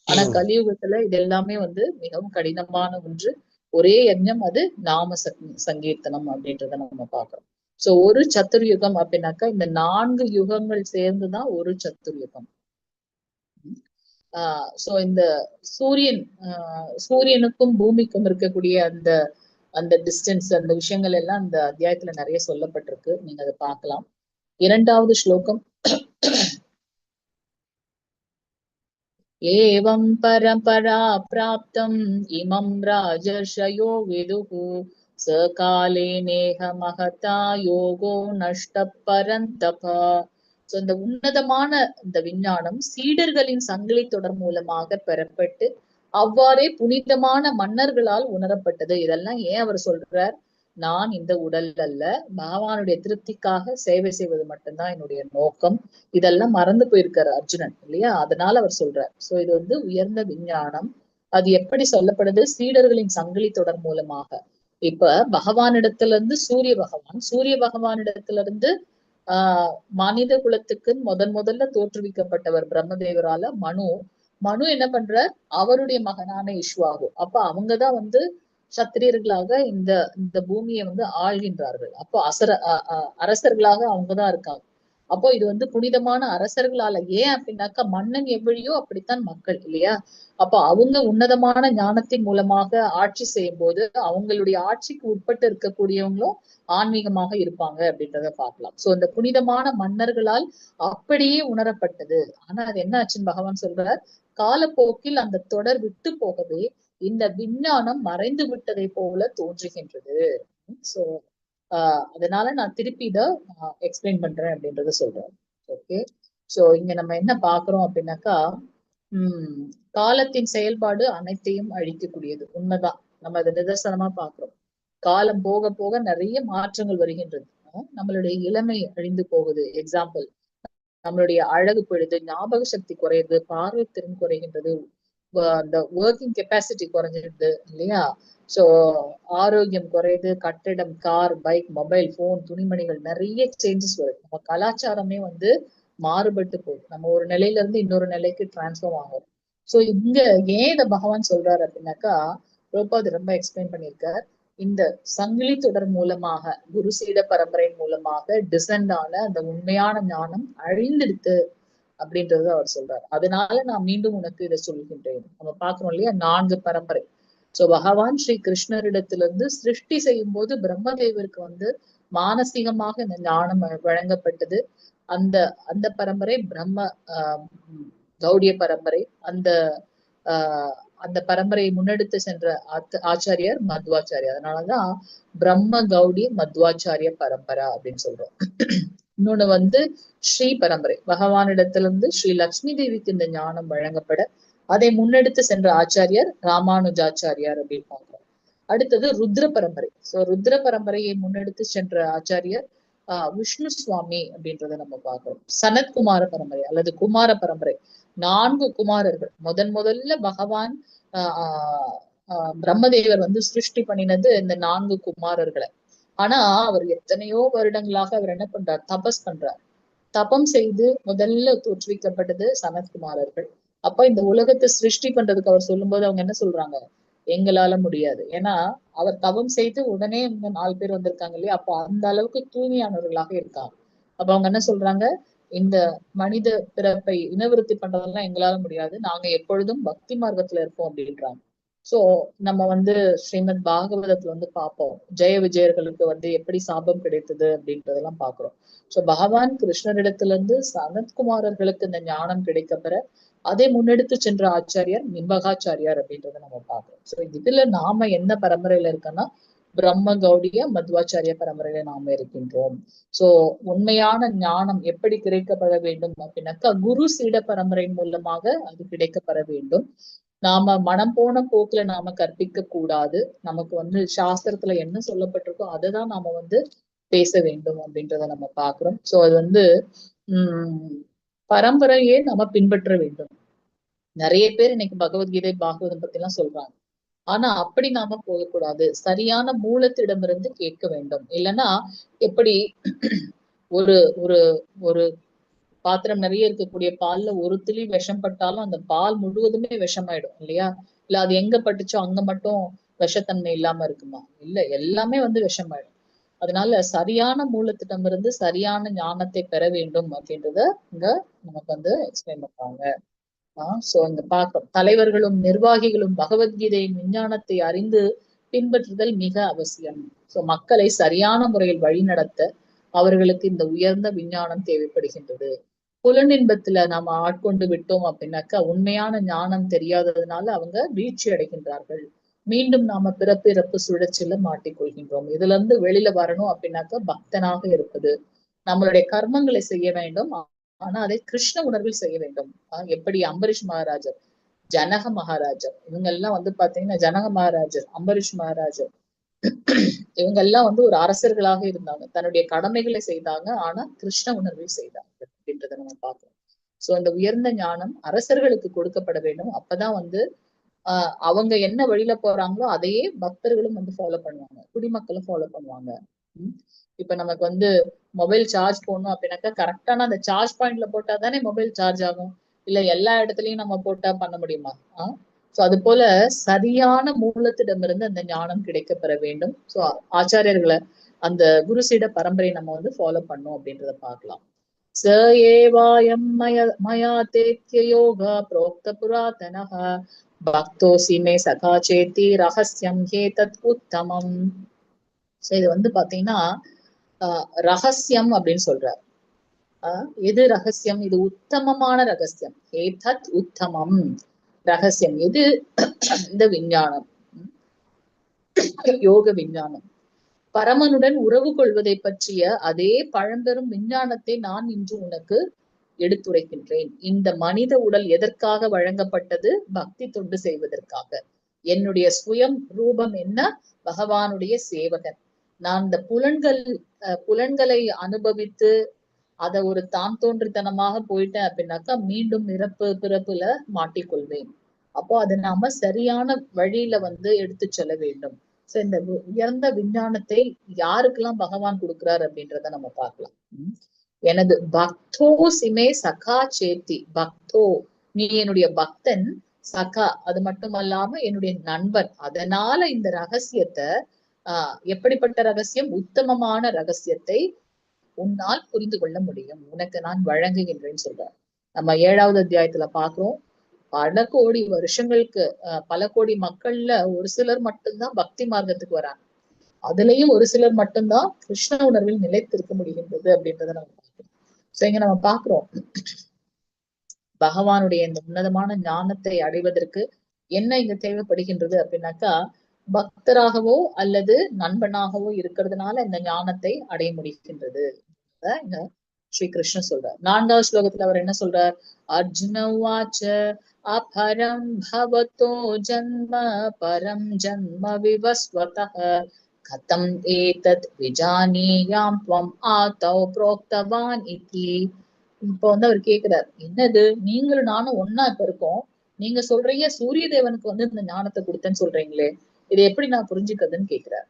ஆனா கலியுகத்துல இது எல்லாமே வந்து மிகவும் கடினமான ஒன்று. ஒரே யஜ்ஞம், அது நாம சங்கீர்த்தனம் அப்படின்றத நம்ம பார்க்கிறோம். சோ ஒரு சத்துர்யுகம் அப்படின்னாக்கா இந்த 4 யுகங்கள் சேர்ந்துதான் ஒரு சத்துர்யுகம். சோ இந்த சூரியனுக்கும் பூமிக்கும் இருக்கக்கூடிய அந்த அந்த டிஸ்டன்ஸ், அந்த விஷயங்கள் எல்லாம் அந்த அத்தியாயத்துல நிறைய சொல்லப்பட்டிருக்கு. நீங்க அதை பார்க்கலாம். 2வது ஸ்லோகம். ஏவம் பரம்பரா பிராப்தம் இமம் ராஜர்ஷயோ விதுஹு சகாலே நேஹ மகதா யோகோ நஷ்ட பரந்தபா. சோ இந்த உன்னதமான இந்த விஞ்ஞானம் சீடர்களின் சங்கிலி தொடர் மூலமாக பெறப்பட்டு அவ்வாறே புனிதமான மன்னர்களால் உணரப்பட்டது. இதெல்லாம் ஏன் அவர் சொல்றார் நான் இந்த உடல் அல்ல, பகவானுடைய திருப்திக்காக சேவை செய்வது மட்டும்தான் என்னுடைய நோக்கம். இதெல்லாம் மறந்து போயிருக்காரு அர்ஜுனன் இல்லையா? அதனால அவர் சொல்றார். சோ இது வந்து உயர்ந்த விஞ்ஞானம். அது எப்படி சொல்லப்படுது? சீடர்களின் சங்கிலி தொடர் மூலமாக. இப்ப பகவானிடத்துல இருந்து சூரிய பகவானிடத்துல இருந்து மனித குலத்துக்கு முதல்ல தோற்றுவிக்கப்பட்டவர் பிரம்மதேவரால மனு என்ன பண்ற? அவருடைய மகனான இஷ்வாகு. அப்ப அவங்கதான் வந்து சத்திரியர்களாக இந்த இந்த பூமியை வந்து ஆள்கின்றார்கள். அப்போ அரசர்களாக அவங்கதான் இருக்காங்க. அப்போ இது வந்து புனிதமான அரசர்களால. ஏன் அப்படின்னாக்கா மன்னன் எவ்வழியோ அப்படித்தான் மக்கள் இல்லையா? அப்போ அவங்க உன்னதமான ஞானத்தின் மூலமாக ஆட்சி செய்யும் போது அவங்களுடைய ஆட்சிக்கு உட்பட்டு இருக்கக்கூடியவங்களும் ஆன்மீகமாக இருப்பாங்க அப்படின்றத பார்க்கலாம். சோ இந்த புனிதமான மன்னர்களால் அப்படியே உணரப்பட்டது. ஆனா அது என்ன ஆச்சுன்னு பகவான் சொல்றார், காலப்போக்கில் அந்த தொடர் விட்டு போகவே இந்த விஞ்ஞானம் மறைந்து விட்டதை போல தோன்றுகின்றது. சோ அதனால நான் திருப்பி இதை எக்ஸ்பிளைன் பண்றேன் அப்படின்றத சொல்றேன். ஓகே, சோ இங்க நம்ம என்ன பாக்குறோம் அப்படின்னாக்கா, காலத்தின் செயல்பாடு அனைத்தையும் அழிக்கக்கூடியது. உண்மைதான், நம்ம அதை நிதர்சனமா பாக்குறோம். காலம் போக போக நிறைய மாற்றங்கள் வருகின்றது. நம்மளுடைய இளமை அழிந்து போகுது. எக்ஸாம்பிள், நம்மளுடைய அழகு பொழுது, ஞாபக சக்தி குறையுது, பார்வை திறன் குறைகின்றது, அந்த ஒர்க்கிங் கெப்பாசிட்டி குறைஞ்சிடுது இல்லையா? சோ ஆரோக்கியம் குறையுது, கட்டிடம், கார், பைக், மொபைல் போன், துணிமணிகள், நிறைய சேஞ்சஸ் வருது. நம்ம கலாச்சாரமே வந்து மாறுபட்டு போகுது. நம்ம ஒரு நிலையில இருந்து இன்னொரு நிலைக்கு டிரான்ஸ்ஃபார்ம் ஆகும். சோ இங்க ஏன் இதை பகவான் சொல்றாரு அப்படின்னாக்கா, பிரபுபாத் ரொம்ப எக்ஸ்பிளைன் பண்ணியிருக்கார். இந்த சங்கிலி தொடர் மூலமாக, குரு சீட பரம்பரையின் மூலமாக டிசெண்ட் ஆன அந்த உண்மையான ஞானம் அழிந்துடுத்து அப்படின்றது அவர் சொல்றாரு. அதனால நான் மீண்டும் உனக்கு இதை சொல்கின்றேன். நம்ம பாக்குறோம் இல்லையா, 4 பரம்பரை. சோ பகவான் ஸ்ரீ கிருஷ்ணரிடத்திலிருந்து சிருஷ்டி செய்யும் போது பிரம்மதேவருக்கு வந்து மானசீகமாக இந்த ஞானம் வழங்கப்பட்டது. அந்த அந்த பரம்பரை கௌடிய பரம்பரை. அந்த அந்த பரம்பரையை முன்னெடுத்து சென்ற ஆச்சாரியார் மத்வாச்சாரியார். அதனாலதான் பிரம்ம கௌடி மத்வாச்சாரிய பரம்பரா அப்படின்னு சொல்றோம். இன்னொன்னு வந்து ஸ்ரீ பரம்பரை. பகவானிடத்திலிருந்து ஸ்ரீ லட்சுமி தேவிக்கு இந்த ஞானம் வழங்கப்பட அதை முன்னெடுத்து சென்ற ஆச்சாரியார் ராமானுஜாச்சாரியார் அப்படின்னு பாக்குறோம். அடுத்தது ருத்ர பரம்பரை. சோ ருத்ர பரம்பரையை முன்னெடுத்து சென்ற ஆச்சாரியர் விஷ்ணு சுவாமி அப்படின்றத நம்ம பார்க்கிறோம். சனத்குமார பரம்பரை அல்லது குமார பரம்பரை. 4 குமாரர்கள். முதல்ல பகவான் பிரம்மதேவர் வந்து சிருஷ்டி பண்ணினது இந்த 4 குமாரர்களை. ஆனா அவர் எத்தனையோ வருடங்களாக அவர் என்ன பண்றார்? தபஸ் பண்றார். தபம் செய்து முதல்ல தோற்றுவிக்கப்பட்டது சனத்குமாரர்கள். அப்ப இந்த உலகத்தை சிருஷ்டி பண்றதுக்கு அவர் சொல்லும்போது அவங்க என்ன சொல்றாங்க? எங்களால முடியாது. ஏன்னா அவர் தவம் செய்து உடனே இந்த 4 பேர் வந்திருக்காங்க இல்லையா? அப்போ அந்த அளவுக்கு தூய்மையானவர்களாக இருக்காங்க. அப்ப அவங்க என்ன சொல்றாங்க? இந்த மனித பிறப்பை இனவிருத்தி பண்றதெல்லாம் எங்களால முடியாது, நாங்க எப்பொழுதும் பக்தி மார்க்கத்துல இருப்போம் அப்படின்றாங்க. சோ நம்ம வந்து ஸ்ரீமத் பாகவதத்துல வந்து பார்ப்போம், ஜெய விஜயர்களுக்கு வந்து எப்படி சாபம் கிடைத்தது அப்படின்றதெல்லாம் பாக்குறோம். சோ பகவான் கிருஷ்ணரிடத்துல இருந்து சனத்குமாரர்களுக்கு இந்த ஞானம் கிடைக்கப்பெற அதை முன்னெடுத்து சென்ற ஆச்சாரியார் நிம்பகாச்சாரியார் அப்படின்றத நம்ம பார்க்கிறோம். சோ இதுல நாம என்ன பரம்பரையில இருக்கோம்னா பிரம்ம கௌடிய மத்வாச்சாரிய பரம்பரையில நாம இருக்கின்றோம். சோ உண்மையான ஞானம் எப்படி கிடைக்கப்பட வேண்டும் அப்படின்னாக்கா குரு சீட பரம்பரையின் மூலமாக அது கிடைக்கப்பெற வேண்டும். நாம மனம் போன போக்குல நாம கற்பிக்க கூடாது. நமக்கு வந்து சாஸ்திரத்துல என்ன சொல்லப்பட்டிருக்கோ அதைதான் நாம வந்து பேச வேண்டும் அப்படின்றத நம்ம பாக்குறோம். சோ அது வந்து பரம்பரையே நம்ம பின்பற்ற வேண்டும். நிறைய பேர் இன்னைக்கு பகவத்கீதை பாகவதம் பத்தி எல்லாம் சொல்றாங்க. ஆனா அப்படி நாம போகக்கூடாது. சரியான மூலத்திடமிருந்து கேட்க வேண்டும். இல்லைன்னா எப்படி ஒரு ஒரு ஒரு பாத்திரம் நிறைய இருக்கக்கூடிய பால்ல ஒரு துளி விஷம் பட்டாலும் அந்த பால் முழுவதுமே விஷமாயிடும் இல்லையா? இல்ல அது எங்க பட்டுச்சோ அங்க மட்டும் விஷத்தன்மை இல்லாம இருக்குமா? இல்ல, எல்லாமே வந்து விஷமாயிடும். அதனால சரியான மூலத்திடமிருந்து சரியான ஞானத்தை பெற வேண்டும் அப்படின்றத இங்க நமக்கு வந்து எக்ஸ்பிளைன் பண்றாங்க. சோ இங்க பார்க்கிறோம், தலைவர்களும் நிர்வாகிகளும் பகவத்கீதையின் விஞ்ஞானத்தை அறிந்து பின்பற்றுதல் மிக அவசியம். சோ மக்களை சரியான முறையில் வழிநடத்த அவர்களுக்கு இந்த உயர்ந்த விஞ்ஞானம் தேவைப்படுகின்றது. புலனின்பத்துல நாம ஆட்கொண்டு விட்டோம் அப்படின்னாக்கா உண்மையான ஞானம் தெரியாததுனால அவங்க வீழ்ச்சி அடைகின்றார்கள். மீண்டும் நாம பிறப்பிறப்பு சுழற்சியில மாட்டிக்கொள்கின்றோம். இதுல இருந்து வெளியில வரணும் அப்படின்னாக்கா பக்தனாக இருப்பது, நம்மளுடைய கர்மங்களை செய்ய வேண்டும், ஆனா அதை கிருஷ்ண உணர்வில் செய்ய வேண்டும். எப்படி அம்பரீஷ் மகாராஜர், ஜனக மகாராஜர், இவங்க எல்லாம் வந்து பாத்தீங்கன்னா ஜனக மகாராஜர், அம்பரீஷ் மகாராஜர் இவங்க எல்லாம் வந்து ஒரு அரசர்களாக இருந்தாங்க, தன்னுடைய கடமைகளை செய்தாங்க, ஆனா கிருஷ்ண உணர்வை செய்தாங்க அப்படின்றத நம்ம பார்க்கிறோம். சோ அந்த உயர்ந்த ஞானம் அரசர்களுக்கு கொடுக்கப்பட வேண்டும். அப்பதான் வந்து அவங்க என்ன வழியில போறாங்களோ அதையே பக்தர்களும் வந்து ஃபாலோ பண்ணுவாங்க, குடிமக்களும் ஃபாலோ பண்ணுவாங்க. இப்ப நமக்கு வந்து மொபைல் சார்ஜ் போடணும் அப்படின்னாக்கா கரெக்டான அந்த சார்ஜ் பாயிண்ட்ல போட்டா தானே மொபைல் சார்ஜ் ஆகும். இல்ல எல்லா இடத்துலயும் நம்ம போட்டா பண்ண முடியுமா? சோ அது போல சரியான மூலத்திடமிருந்து அந்த ஞானம் கிடைக்கப்பெற வேண்டும். சோ ஆச்சாரியர்களை அந்த குருசீட பரம்பரை நம்ம வந்து ஃபாலோ பண்ணோம் அப்படின்றத பார்க்கலாம். ச ஏவாயம் மயா தேத்ய யோகா புரோக்த புராதனஹ பக்தோசி மே சகா சேத்தி ரகசியம் ஹேதத் உத்தமம். சோ இது வந்து பாத்தீங்கன்னா ரகசியம் அப்படின்னு சொல்றார். எது ரகசியம்? இது உத்தமமான ரகசியம். ஏதத் உத்தமம் ரகசியம் எது? இந்த விஞ்ஞானம், யோக விஞ்ஞானம். பரமனுடன் உறவு கொள்வதை பற்றிய அதே பழம்பெரும் விஞ்ஞானத்தை நான் இன்று உனக்கு எடுத்துரைக்கின்றேன். இந்த மனித உடல் எதற்காக வழங்கப்பட்டது? பக்தி தொண்டு செய்வதற்காக. என்னுடைய சுயம் ரூபம் என்ன? பகவானுடைய சேவகன். நான் இந்த புலன்களை அனுபவித்து அத ஒரு தான் தோன்றித்தனமாக போயிட்டேன் அப்படின்னாக்கா மீண்டும் பிறப்புல மாட்டிக்கொள்வேன். அப்போ அதை நாம சரியான வழியில வந்து எடுத்து செல்ல வேண்டும். சோ இந்த உயர்ந்த விஞ்ஞானத்தை யாருக்கெல்லாம் பகவான் கொடுக்கிறார் அப்படின்றத நம்ம பார்க்கலாம். எனது பக்தோ சிமே சகா சேத்தி. பக்தோ, நீ என்னுடைய பக்தன். சகா, அது மட்டுமல்லாம என்னுடைய நண்பன். அதனால இந்த ரகசியத்தை எப்படிப்பட்ட ரகசியம்? உத்தமமான ரகசியத்தை உன்னால் புரிந்து கொள்ள முடியும், உனக்கு நான் வழங்குகின்றேன்னு சொல்றார். நம்ம 7வது அத்தியாயத்துல பாக்குறோம், பல கோடி வருஷங்களுக்கு பல கோடி மக்கள்ல ஒரு சிலர் மட்டும்தான் பக்தி மார்க்கத்துக்கு வராங்க. அதுலயும் ஒரு சிலர் மட்டும்தான் கிருஷ்ண உணர்வில் நிலைத்திருக்க முடிகின்றது அப்படின்றத நம்ம பார்க்கிறோம். சோ இங்க நம்ம பாக்குறோம், பகவானுடைய இந்த உன்னதமான ஞானத்தை அடைவதற்கு என்ன இங்க தேவைப்படுகின்றது அப்படின்னாக்கா, பக்தராகவோ அல்லது நண்பனாகவோ இருக்கிறதுனால இந்த ஞானத்தை அடைய முடிகின்றது. இங்க ஸ்ரீ கிருஷ்ணன் சொல்றார். 4வது ஸ்லோகத்துல அவர் என்ன சொல்றார்? அர்ஜுன உவாச்ச அபரம் பவதோ ஜன்ம பரம் ஜன்ம விவஸ்வதஹ கதம் ஏதத் விஜானியாம் த்வம் ஆதௌ ப்ரோக்தவான் இதி. இப்போ வந்து அவர் கேக்குறார், என்னது நீங்களும் நானும் ஒன்னா இப்ப இருக்கோம், நீங்க சொல்றீங்க சூரிய தேவனுக்கு வந்து இந்த ஞானத்தை கொடுத்தேன்னு சொல்றீங்களே, இதை எப்படி நான் புரிஞ்சுக்கிறதுன்னு கேக்குறார்.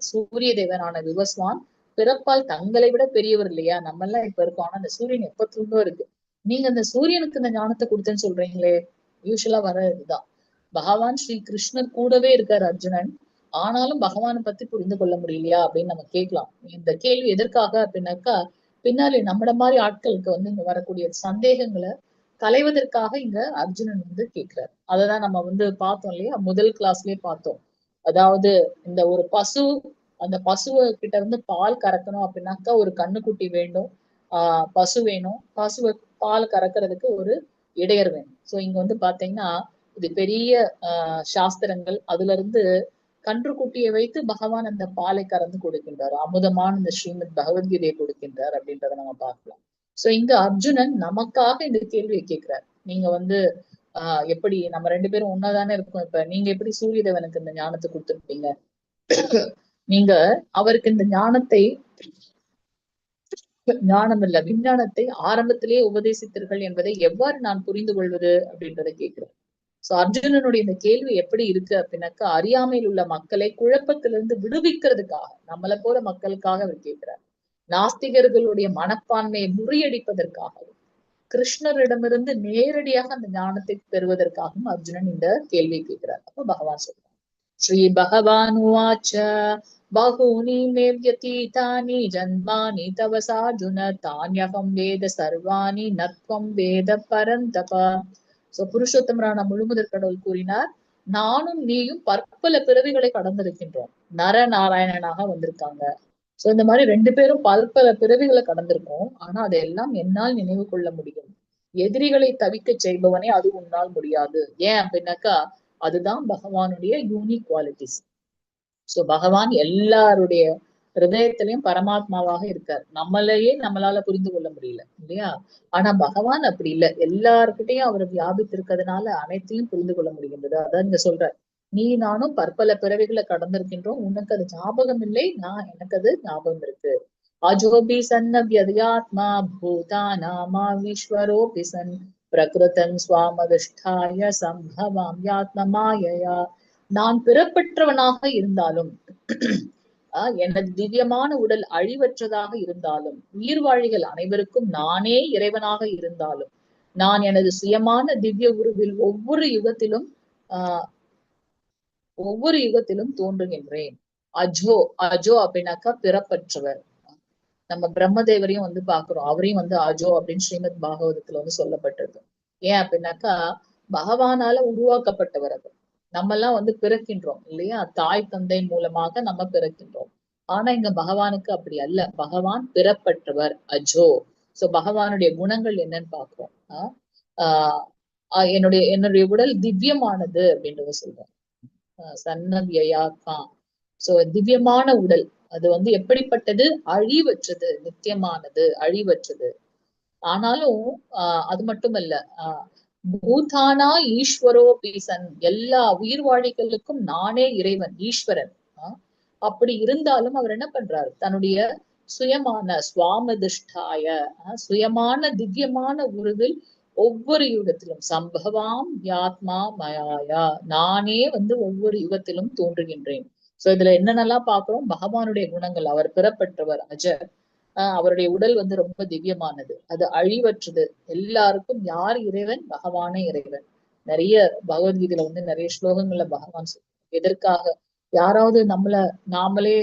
சூரிய தேவனான விவஸ்வான் பிறப்பால் தங்களை விட பெரியவர் இல்லையா? நம்ம எல்லாம் இப்ப இருக்கோம், ஆனா அந்த சூரியன் எப்பத்திலிருந்தோ இருக்கு. நீங்க அந்த சூரியனுக்கு இந்த ஞானத்தை கொடுத்தேன்னு சொல்றீங்களே, யூஸ்வலா வர இதுதான். பகவான் ஸ்ரீ கிருஷ்ணர் கூடவே இருக்காரு அர்ஜுனன், ஆனாலும் பகவானை பத்தி புரிந்து கொள்ள முடியலையா அப்படின்னு நம்ம கேட்கலாம். இந்த கேள்வி எதற்காக அப்படின்னாக்கா, பின்னாடி நம்மள மாதிரி ஆட்களுக்கு வந்து இங்க வரக்கூடிய சந்தேகங்களை களைவதற்காக இங்க அர்ஜுனன் வந்து கேட்கிறார். அததான் நம்ம வந்து பார்த்தோம் இல்லையா, முதல் கிளாஸ்லயே பார்த்தோம். அதாவது இந்த ஒரு பசு, அந்த பசுவ கிட்ட இருந்து பால் கறக்கணும் அப்படின்னாக்கா ஒரு கண்ணுக்குட்டி வேண்டும், பசு வேணும், பசுவை பால் கறக்கிறதுக்கு ஒரு இடையர் வேணும். சோ இங்க வந்து பாத்தீங்கன்னா இது பெரிய சாஸ்திரங்கள். அதுல இருந்து கன்றுக்குட்டியை வைத்து பகவான் அந்த பாலை கறந்து கொடுக்கின்றார், அமுதமான இந்த ஸ்ரீமத் பகவத்கீதையை கொடுக்கின்றார் அப்படின்றத நம்ம பார்க்கலாம். சோ இங்க அர்ஜுனன் நமக்காக இந்த கேள்வியை கேட்கிறார். நீங்க வந்து எப்படி நம்ம 2 பேரும் ஒன்னாதானே இருக்கோம், இப்ப நீங்க எப்படி சூரிய தேவனுக்கு இந்த ஞானத்தை கொடுத்துருப்பீங்க? நீங்க அவருக்கு இந்த ஞானம் இல்ல விஞ்ஞானத்தை ஆரம்பத்திலேயே உபதேசித்தீர்கள் என்பதை எவ்வாறு நான் புரிந்து கொள்வது அப்படின்றத கேட்கிறேன். சோ அர்ஜுனனுடைய இந்த கேள்வி எப்படி இருக்கு அப்படின்னாக்கா, அறியாமையில் உள்ள மக்களை குழப்பத்திலிருந்து விடுவிக்கிறதுக்காக, நம்மளை போல மக்களுக்காக அவர் கேட்கிறார். நாஸ்திகர்களுடைய மனப்பான்மையை முறியடிப்பதற்காகவும் கிருஷ்ணரிடமிருந்து நேரடியாக அந்த ஞானத்தை பெறுவதற்காகவும் அர்ஜுனன் இந்த கேள்வியை கேட்கிறார். அப்ப பகவான் சொல்றார், ஸ்ரீ பகவான் உவாச்ச பகூனி மே வ்யதீதானி ஜன்மானி தவ சார்ஜுன தான்யகம் வேத சர்வாணி நத்வம் வேத பரந்தப. சோ புருஷோத்தமரான முழுமுதற் கடவுள் கூறினார், நானும் நீயும் பற்பல பிறவிகளை கடந்திருக்கின்றோம், நரநாராயணனாக வந்திருக்காங்க. சோ இந்த மாதிரி 2 பேரும் பற்பல பிறவிகளை கடந்திருக்கோம், ஆனா அதெல்லாம் என்னால் நினைவு கொள்ள முடியும். எதிரிகளை தவிக்க செய்பவனே அது உன்னால் முடியாது. ஏன் அப்படின்னாக்கா, அதுதான் பகவானுடைய யூனிக் குவாலிட்டிஸ். சோ பகவான் எல்லாருடைய ஹிருதயத்திலையும் பரமாத்மாவாக இருக்கார். நம்மளையே நம்மளால புரிந்து கொள்ள முடியல இல்லையா? ஆனா பகவான் அப்படி இல்லை, எல்லார்கிட்டையும் அவர் வியாபித்திருக்கிறதுனால அனைத்தையும் புரிந்து கொள்ள முடிகின்றது. அதான் இங்க சொல்றார், நீ நானும் பற்பல பிறவிகளை கடந்திருக்கின்றோம், உனக்கு அது ஞாபகம் இல்லை, எனக்கு அது ஞாபகம் இருக்கு. அஜோபி சன்ன வியத்யாத்மா பூதானாமா ஈஸ்வரோபி சன் பிரகிருதம் ஸ்வாமதிஷ்டாய சம்பவாம் யாத்மமாயயா. நான் பிறப்பற்றவனாக இருந்தாலும் எனது திவ்யமான உடல் அழிவற்றதாக இருந்தாலும், உயிர்வாழிகள் அனைவருக்கும் நானே இறைவனாக இருந்தாலும், நான் எனது சுயமான திவ்ய உருவில் ஒவ்வொரு யுகத்திலும் தோன்றுகின்றேன். அஜோ அஜோ அப்படின்னாக்கா பிறப்பற்றவர். நம்ம பிரம்மதேவரையும் வந்து பாக்குறோம், அவரையும் வந்து அஜோ அப்படின்னு ஸ்ரீமத் பாகவதத்துல வந்து சொல்லப்பட்டிருக்கு. ஏன் அப்படின்னாக்கா பகவானால உருவாக்கப்பட்டவர் அவர். நம்ம எல்லாம் வந்து பிறக்கின்றோம் இல்லையா, தாய் தந்தை மூலமாக நம்ம பிறக்கின்றோம். ஆனா இங்க பகவானுக்கு அப்படி அல்ல, பகவான் பிறப்பற்றவர், அஜோ. சோ பகவானுடைய குணங்கள் என்னன்னு பாக்குறோம். என்னுடைய உடல் திவ்யமானது அப்படின்றத சொல்றேன். சன்னவியாத்மா. சோ திவ்யமான உடல் அது வந்து எப்படிப்பட்டது? அழிவற்றது, நித்தியமானது, அழிவற்றது. ஆனாலும் அது மட்டுமல்ல, பூதானா ஈஸ்வரோ பீசன், எல்லா உயிர்வாழிகளுக்கும் நானே இறைவன், ஈஸ்வரன். அப்படி இருந்தாலும் அவர் என்ன பண்றாரு? தன்னுடைய சுயமான சுவாமதிஷ்டாய சுயமான திவ்யமான உருவில் ஒவ்வொரு யுகத்திலும் சம்பவாம் யாத்மா மயாயா, நானே வந்து ஒவ்வொரு யுகத்திலும் தோன்றுகின்றேன். சோ இதுல என்னென்னலாம் பாக்குறோம்? பகவானுடைய குணங்கள். அவர் பிறப்பற்றவர், அஜர். அவருடைய உடல் வந்து ரொம்ப திவ்யமானது, அது அழிவற்றது. எல்லாருக்கும் யார் இறைவன்? பகவானே இறைவன். நிறைய பகவத்கீதையில வந்து நிறைய ஸ்லோகங்கள்ல பகவான் எதற்காக யாராவது நாமளே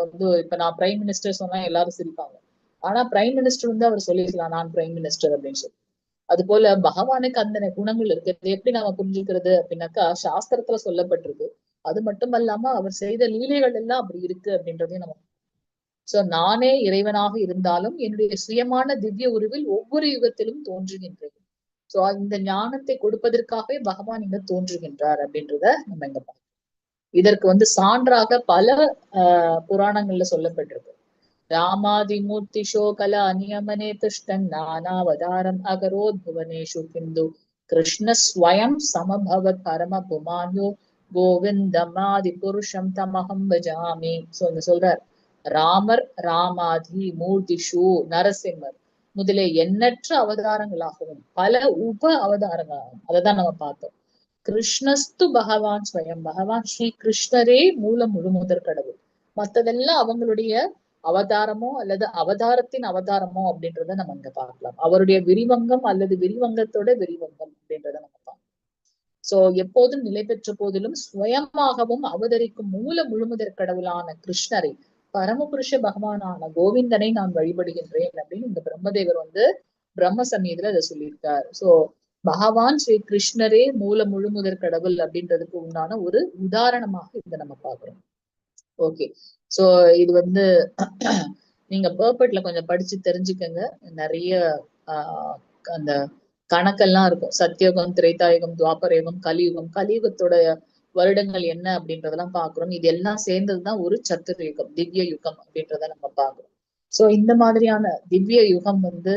வந்து இப்ப நான் பிரைம் மினிஸ்டர் சொன்னா எல்லாரும் சிரிப்பாங்க. ஆனா பிரைம் மினிஸ்டர் வந்து அவர் சொல்லிக்கலாம், நான் பிரைம் மினிஸ்டர் அப்படின்னு சொல்லி. அது போல பகவானுக்கு அந்த குணங்கள் இருக்கு. எப்படி நாம புரிஞ்சுக்கிறது அப்படின்னாக்கா சாஸ்திரத்துல சொல்லப்பட்டிருக்கு. அது மட்டுமல்லாம அவர் செய்த லீலைகள் எல்லாம் அப்படி இருக்கு அப்படின்றதையும் நம்ம. சோ நானே இறைவனாக இருந்தாலும் என்னுடைய சுயமான திவ்ய உருவில் ஒவ்வொரு யுகத்திலும் தோன்றுகின்றேன். சோ இந்த ஞானத்தை கொடுப்பதற்காகவே பகவான் இங்க தோன்றுகின்றார் அப்படின்றத நம்ம இங்க பார்க்கணும். இதற்கு வந்து சான்றாக பல புராணங்கள்ல சொல்லப்பட்டிருக்கு. ராமாதிமூர்த்திஷோ கல அநியமனே திஷ்டன் நானாவதாரம் அகரோத் புவனேஷு கிந்து கிருஷ்ண ஸ்வயம் சமபவத் பரம புமானோ கோவிந்தமாதி புருஷம் தமகம் பஜாமி. சொல்றார், ராமர் ராமாதி மூர்த்திஷு நரசிம்மர் முதலே எண்ணற்ற அவதாரங்களாகவும் பல உப அவதாரங்களாகவும் அதைதான் நம்ம பார்த்தோம். கிருஷ்ணஸ்து பகவான் ஸ்வயம், பகவான் ஸ்ரீ கிருஷ்ணரே மூல முழுமுதற் கடவுள். மத்ததெல்லாம் அவங்களுடைய அவதாரமோ அல்லது அவதாரத்தின் அவதாரமோ அப்படின்றத நம்ம இங்க பார்க்கலாம். அவருடைய விரிவங்கம் அல்லது விரிவங்கத்தோட விரிவங்கம் அப்படின்றத நம்ம பார்க்கலாம். சோ எப்போதும் நிலை பெற்ற போதிலும் சுயமாகவும் அவதரிக்கும் மூல முழுமுதற் கடவுளான கிருஷ்ணரை, பரமபுருஷ பகவானான கோவிந்தனை நான் வழிபடுகின்றேன் அப்படின்னு இந்த பிரம்மதேவர் வந்து பிரம்ம சமீதில அதை சொல்லியிருக்காரு. சோ பகவான் ஸ்ரீ கிருஷ்ணரே மூல முழுமுதற் கடவுள் அப்படின்றதுக்கு உண்டான ஒரு உதாரணமாக இதை நம்ம பாக்குறோம். ஓகே, சோ இது வந்து நீங்க பர்பட்ல கொஞ்சம் படிச்சு தெரிஞ்சுக்கங்க. நிறைய அந்த கணக்கெல்லாம் இருக்கும். சத்தியுகம், திரேதாயுகம், துவாபரயுகம், கலியுகம். கலியுகத்தோட வருடங்கள் என்ன அப்படின்றதெல்லாம் பாக்குறோம். இது எல்லாம் சேர்ந்ததுதான் ஒரு சத்துர்யுகம், திவ்ய யுகம் அப்படின்றத நம்ம பாக்குறோம். சோ இந்த மாதிரியான திவ்ய யுகம் வந்து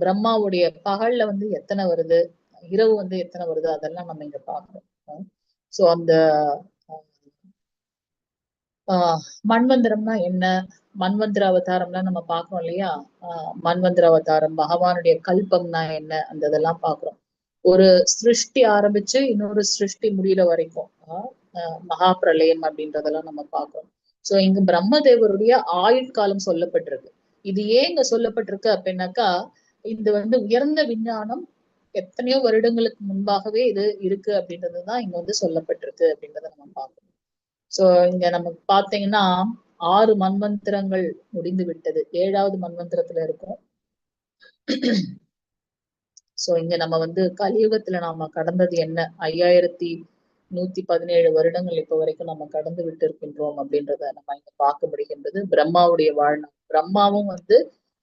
பிரம்மாவுடைய பகல்ல வந்து எத்தனை வருது, இரவு வந்து எத்தனை வருது, அதெல்லாம் நம்ம இங்க பாக்குறோம். சோ அந்த மன்வந்திரம்னா என்ன, மன்வந்திர அவதாரம்லாம் நம்ம பாக்குறோம் இல்லையா. மன்வந்திர அவதாரம், பகவானுடைய கல்பம்னா என்ன, அந்த இதெல்லாம் பாக்குறோம். ஒரு சிருஷ்டி ஆரம்பிச்சு இன்னொரு சிருஷ்டி முடிகிற வரைக்கும் மகா பிரளயம் அப்படின்றதெல்லாம் நம்ம பாக்குறோம். சோ இங்க பிரம்மதேவருடைய ஆயுட்காலம் சொல்லப்பட்டிருக்கு. இது ஏன் இங்க சொல்லப்பட்டிருக்கு அப்படின்னாக்கா, இது வந்து உயர்ந்த விஞ்ஞானம் எத்தனையோ வருடங்களுக்கு முன்பாகவே இது இருக்கு அப்படின்றதுதான் இங்க வந்து சொல்லப்பட்டிருக்கு அப்படின்றத நம்ம பார்க்கணும். சோ இங்க நமக்கு பாத்தீங்கன்னா 6 மன்வந்திரங்கள் முடிந்து விட்டது, 7வது மன்வந்திரத்துல இருக்கும். சோ இங்க நம்ம வந்து கலியுகத்துல நாம கடந்தது என்ன, 5117 வருடங்கள் இப்ப வரைக்கும் நம்ம கடந்து விட்டு இருக்கின்றோம் அப்படின்றத நம்ம இங்க பார்க்க முடிகின்றது. பிரம்மாவுடைய வாழ்நாள், பிரம்மாவும் வந்து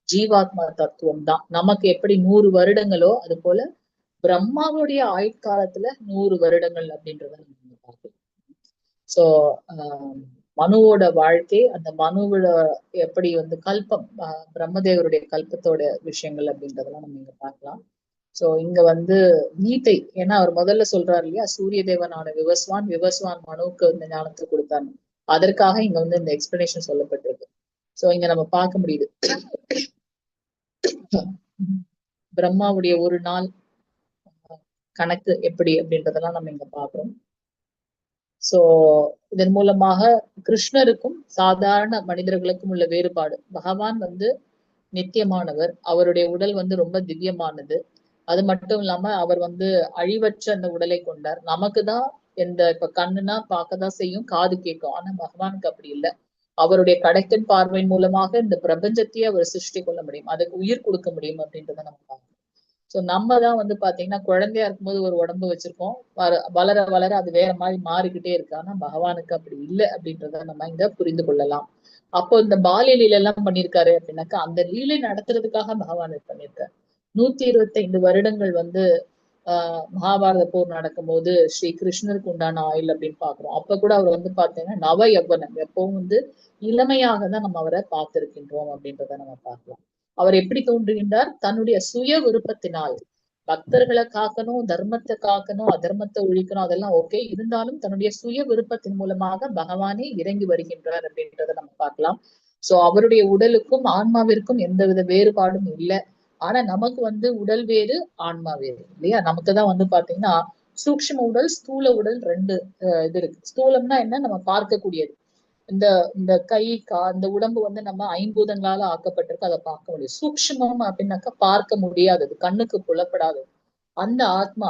ஜீவாத்மா தத்துவம் தான். நமக்கு எப்படி 100 வருடங்களோ அது போல பிரம்மாவுடைய ஆயுட்காலத்துல 100 வருடங்கள் அப்படின்றத நம்ம பார்க்கலாம். சோ மனுவோட வாழ்க்கை, அந்த மனுவோட எப்படி வந்து கல்பம், பிரம்மதேவருடைய கல்பத்தோட விஷயங்கள் அப்படின்றதெல்லாம் நம்ம இங்க பார்க்கலாம். சோ இங்க வந்து கீதை, ஏன்னா அவர் முதல்ல சொல்றாரு இல்லையா, சூரிய தேவனான விவஸ்வான் மனுவுக்கு இந்த ஞானத்தை கொடுத்தாரு. அதற்காக இங்க வந்து இந்த எக்ஸ்பிளனேஷன் சொல்லப்பட்டிருக்கு. சோ இங்க நம்ம பார்க்க முடியுது பிரம்மாவுடைய ஒரு நாள் கணக்கு எப்படி அப்படின்றதெல்லாம் நம்ம இங்க பாக்குறோம். சோ இதன் மூலமாக கிருஷ்ணருக்கும் சாதாரண மனிதர்களுக்கும் உள்ள வேறுபாடு, பகவான் வந்து நித்தியமானவர், அவருடைய உடல் வந்து ரொம்ப திவ்யமானது. அது மட்டும் இல்லாம அவர் வந்து அழிவற்ற அந்த உடலை கொண்டார். நமக்குதான் இப்ப கண்ணுனா பார்க்கதான் செய்யும், காது கேட்கும். ஆனா பகவானுக்கு அப்படி இல்லை. அவருடைய கடைக்கன் பார்வை மூலமாக இந்த பிரபஞ்சத்தையே அவர் சிருஷ்டி கொள்ள முடியும், அதுக்கு உயிர் கொடுக்க முடியும் அப்படின்றத நம்ம பார்க்கணும். சோ நம்ம தான் வந்து பாத்தீங்கன்னா குழந்தையா இருக்கும்போது ஒரு உடம்பு வச்சிருக்கோம், வளர வளர அது வேற மாதிரி மாறிக்கிட்டே இருக்கு. ஆனா பகவானுக்கு அப்படி இல்லை அப்படின்றத நம்ம இங்க புரிந்து கொள்ளலாம். அப்போ இந்த பால்ய லீலை எல்லாம் பண்ணியிருக்காரு அப்படின்னாக்கா அந்த லீலை நடத்துறதுக்காக பகவான் இது பண்ணியிருக்காரு. 125 வருடங்கள் வந்து மகாபாரத போர் நடக்கும்போது ஸ்ரீ கிருஷ்ணருக்கு உண்டான ஆயுள் அப்படின்னு பாக்குறோம். அப்ப கூட அவர் வந்து பாத்தீங்கன்னா நவ யவ்வனம், எப்பவும் வந்து இளமையாக தான் நம்ம அவரை பார்த்திருக்கின்றோம் அப்படின்றத நம்ம பார்க்கலாம். அவர் எப்படி தோன்றுகின்றார்? தன்னுடைய சுய விருப்பத்தினால். பக்தர்களை காக்கணும், தர்மத்தை காக்கணும், அதர்மத்தை ஒழிக்கணும், அதெல்லாம் ஓகே. இருந்தாலும் தன்னுடைய சுய விருப்பத்தின் மூலமாக பகவானே இறங்கி வருகின்றார் அப்படின்றத நம்ம பார்க்கலாம். சோ அவருடைய உடலுக்கும் ஆன்மாவிற்கும் எந்தவித வேறுபாடும் இல்லை. ஆனா நமக்கு வந்து உடல் வேறு, ஆன்மா வேறு இல்லையா? நமக்குதான் வந்து பாத்தீங்கன்னா சூக்ஷ்ம உடல், ஸ்தூல உடல், ரெண்டு இது இருக்கு. ஸ்தூலம்னா என்ன? நம்ம பார்க்கக்கூடியது. இந்த இந்த கை இந்த உடம்பு வந்து நம்ம ஐம்பூதங்களால ஆக்கப்பட்டிருக்கு, அதை பார்க்க முடியும். சூக்ஷ்மம் அப்படின்னாக்கா பார்க்க முடியாதது, கண்ணுக்கு புலப்படாதது. அந்த ஆத்மா,